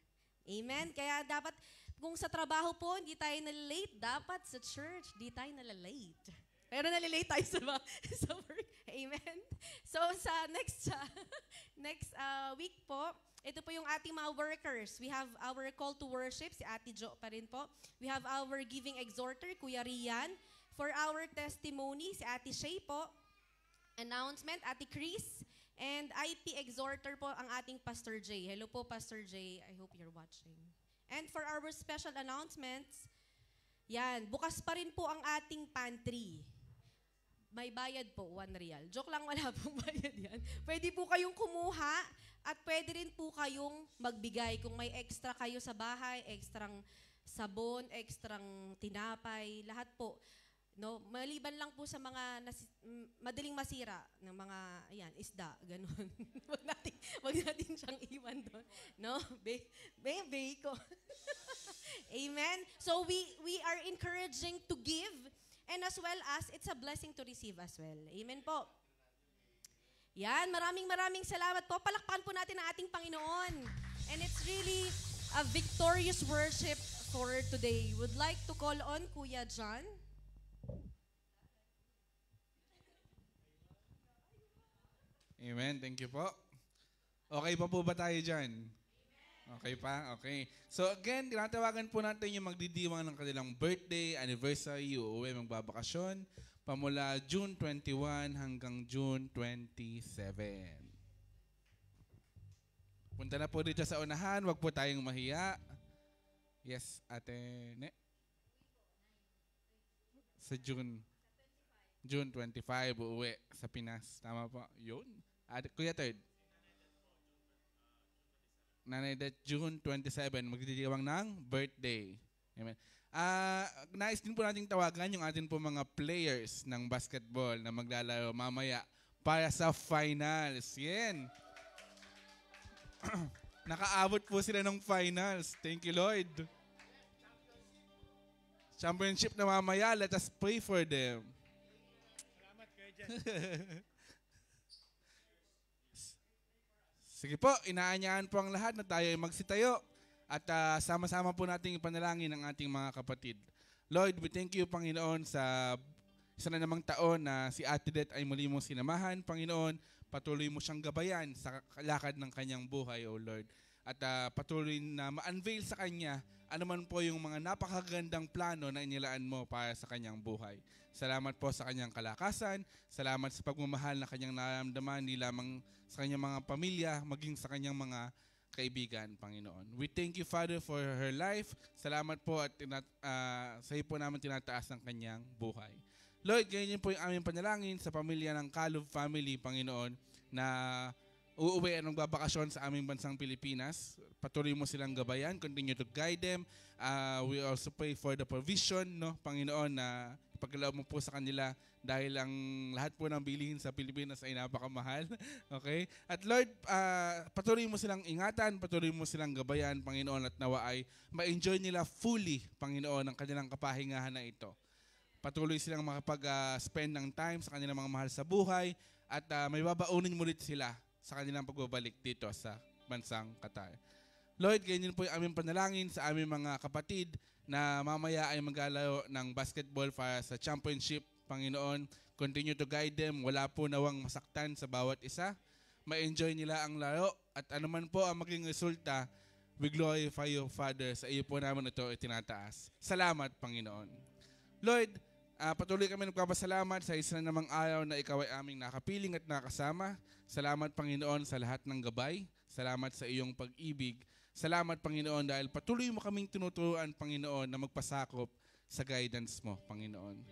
Amen? Kaya dapat, kung sa trabaho po, hindi tayo nalilate. Dapat sa church, hindi tayo nalalate. Pero nalilate tayo sa work. Amen? So sa next week po, ito po yung ating mga workers. We have our call to worship, si Ate Jo pa rin po. We have our giving exhorter, Kuya Rian. For our testimony, si Ate Shay po. Announcement, Ate Chris. And IP exhorter po ang ating Pastor J. Hello po, Pastor J. I hope you're watching. And for our special announcements, yan, bukas pa rin po ang ating pantry. May bayad po, 1 real. Joke lang, wala pong bayad yan. Pwede po kayong kumuha at pwede rin po kayong magbigay. Kung may extra kayo sa bahay, extrang sabon, extrang tinapay, lahat po. No, maliban lang po sa mga madaling masira ng mga isda, ganun. wag natin siyang iwan doon. No? Beko. Amen. So we are encouraging to give and as well as it's a blessing to receive as well. Amen po. Yan, maraming salamat po. Palakpakan po natin ang ating Panginoon. And it's really a victorious worship for today. Would like to call on Kuya John. Amen. Thank you po. Okay pa po ba tayo dyan? Okay pa? Okay. So again, tinatawagan po natin yung magdidiwang ng kanilang birthday, anniversary, uuwi, magbabakasyon, pamula June 21 hanggang June 27. Punta na po dito sa unahan, wag po tayong mahiya. Yes, Ate Ne? Sa June 25, uuwi sa Pinas. Tama po? Yun. Kuya Third. Nanay Det, June 27, magdidiwang ng birthday. Amen. Nais din po nating tawagan yung atin po mga players ng basketball na maglalaro mamaya para sa finals. Yan. Nakaabot po sila ng finals. Thank you, Lord. Championship na mamaya, let us pray for them. Salamat kayo dyan. Sige po, inaanyahan po ang lahat na tayo ay magsitayo at sama-sama po nating ipanalangin ang ating mga kapatid. Lord, we thank you, Panginoon, sa isa na namang taon na si Ate Det ay muli mong sinamahan. Panginoon, patuloy mo siyang gabayan sa lakad ng kanyang buhay, O Lord. At patuloy na ma-unveil sa kanya ano man po yung mga napakagandang plano na inilaan mo para sa kanyang buhay. Salamat po sa kanyang kalakasan. Salamat sa pagmamahal na kanyang nararamdaman, hindi lamang sa kanyang mga pamilya, maging sa kanyang mga kaibigan, Panginoon. We thank you, Father, for her life. Salamat po at sa iyo po naman tinataas ang kanyang buhay. Lord, ganyan po yung aming panalangin sa pamilya ng Calov family, Panginoon, na uuwi at magbabakasyon sa aming bansang Pilipinas. Patuloy mo silang gabayan. Continue to guide them. We also pray for the provision, no, Panginoon, na ipagkaloob mo po sa kanila dahil ang lahat po ng bilihin sa Pilipinas ay napakamahal. Okay? At Lord, patuloy mo silang ingatan, patuloy mo silang gabayan, Panginoon, at nawa ay ma-enjoy nila fully, Panginoon, ang kanilang kapahingahan na ito. Patuloy silang makapag-spend ng time sa kanilang mga mahal sa buhay at may babaunin mo ulit sila sa kanilang pagbabalik dito sa bansang Qatar. Lord, ganyan po yung aming panalangin sa aming mga kapatid na mamaya ay maglalaro ng basketball para sa championship, Panginoon. Continue to guide them. Wala po nawang masaktan sa bawat isa. Ma-enjoy nila ang laro at anuman po ang maging resulta, we glorify you, Father. Sa iyo po naman ito itinataas. Salamat, Panginoon. Lord, patuloy kami nagpapasalamat sa isa na namang araw na ikaw ay aming nakapiling at nakasama. Salamat, Panginoon, sa lahat ng gabay. Salamat sa iyong pag-ibig. Salamat, Panginoon, dahil patuloy mo kaming tinuturuan, Panginoon, na magpasakop sa guidance mo, Panginoon.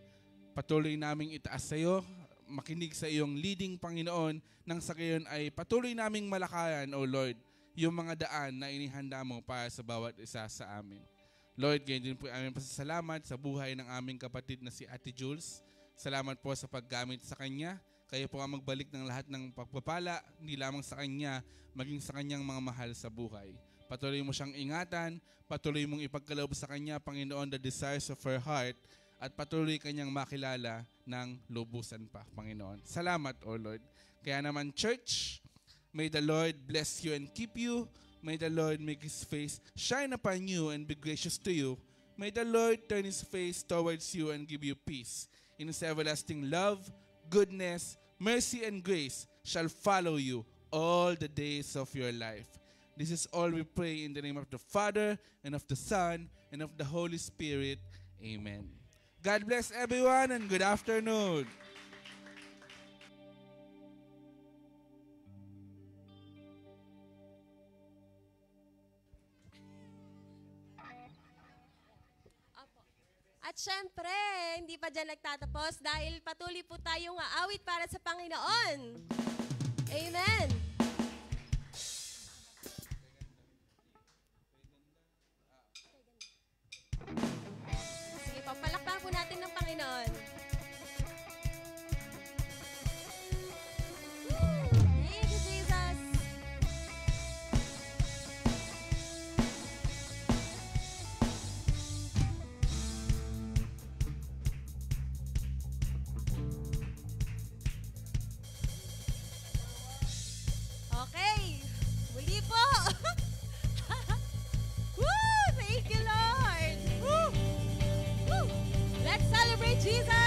Patuloy naming itaas sa iyo, makinig sa iyong leading, Panginoon, nang sa gayon ay patuloy naming malakaran, O Lord, yung mga daan na inihanda mo para sa bawat isa sa amin. Lord, ganyan din po aming pasasalamat sa buhay ng aming kapatid na si Ate Jules. Salamat po sa paggamit sa kanya. Kayo po ang magbalik ng lahat ng pagpapala, hindi lamang sa kanya, maging sa kanyang mga mahal sa buhay. Patuloy mo siyang ingatan, patuloy mong ipagkaloob sa kanya, Panginoon, the desires of her heart, at patuloy kanyang makilala ng lubusan pa, Panginoon. Salamat, O Lord. Kaya naman, church, may the Lord bless you and keep you. May the Lord make His face shine upon you and be gracious to you. May the Lord turn His face towards you and give you peace. In His everlasting love, goodness, mercy, and grace shall follow you all the days of your life. This is all we pray in the name of the Father, and of the Son, and of the Holy Spirit. Amen. God bless everyone and good afternoon. At syempre, hindi pa dyan nagtatapos dahil patuloy po tayong aawit para sa Panginoon. Amen. Sige, pampalakpakan po natin ng Panginoon. Thank you, Jesus. Okay, muli po. Woo! Thank you, Lord. Woo! Woo! Let's celebrate Jesus.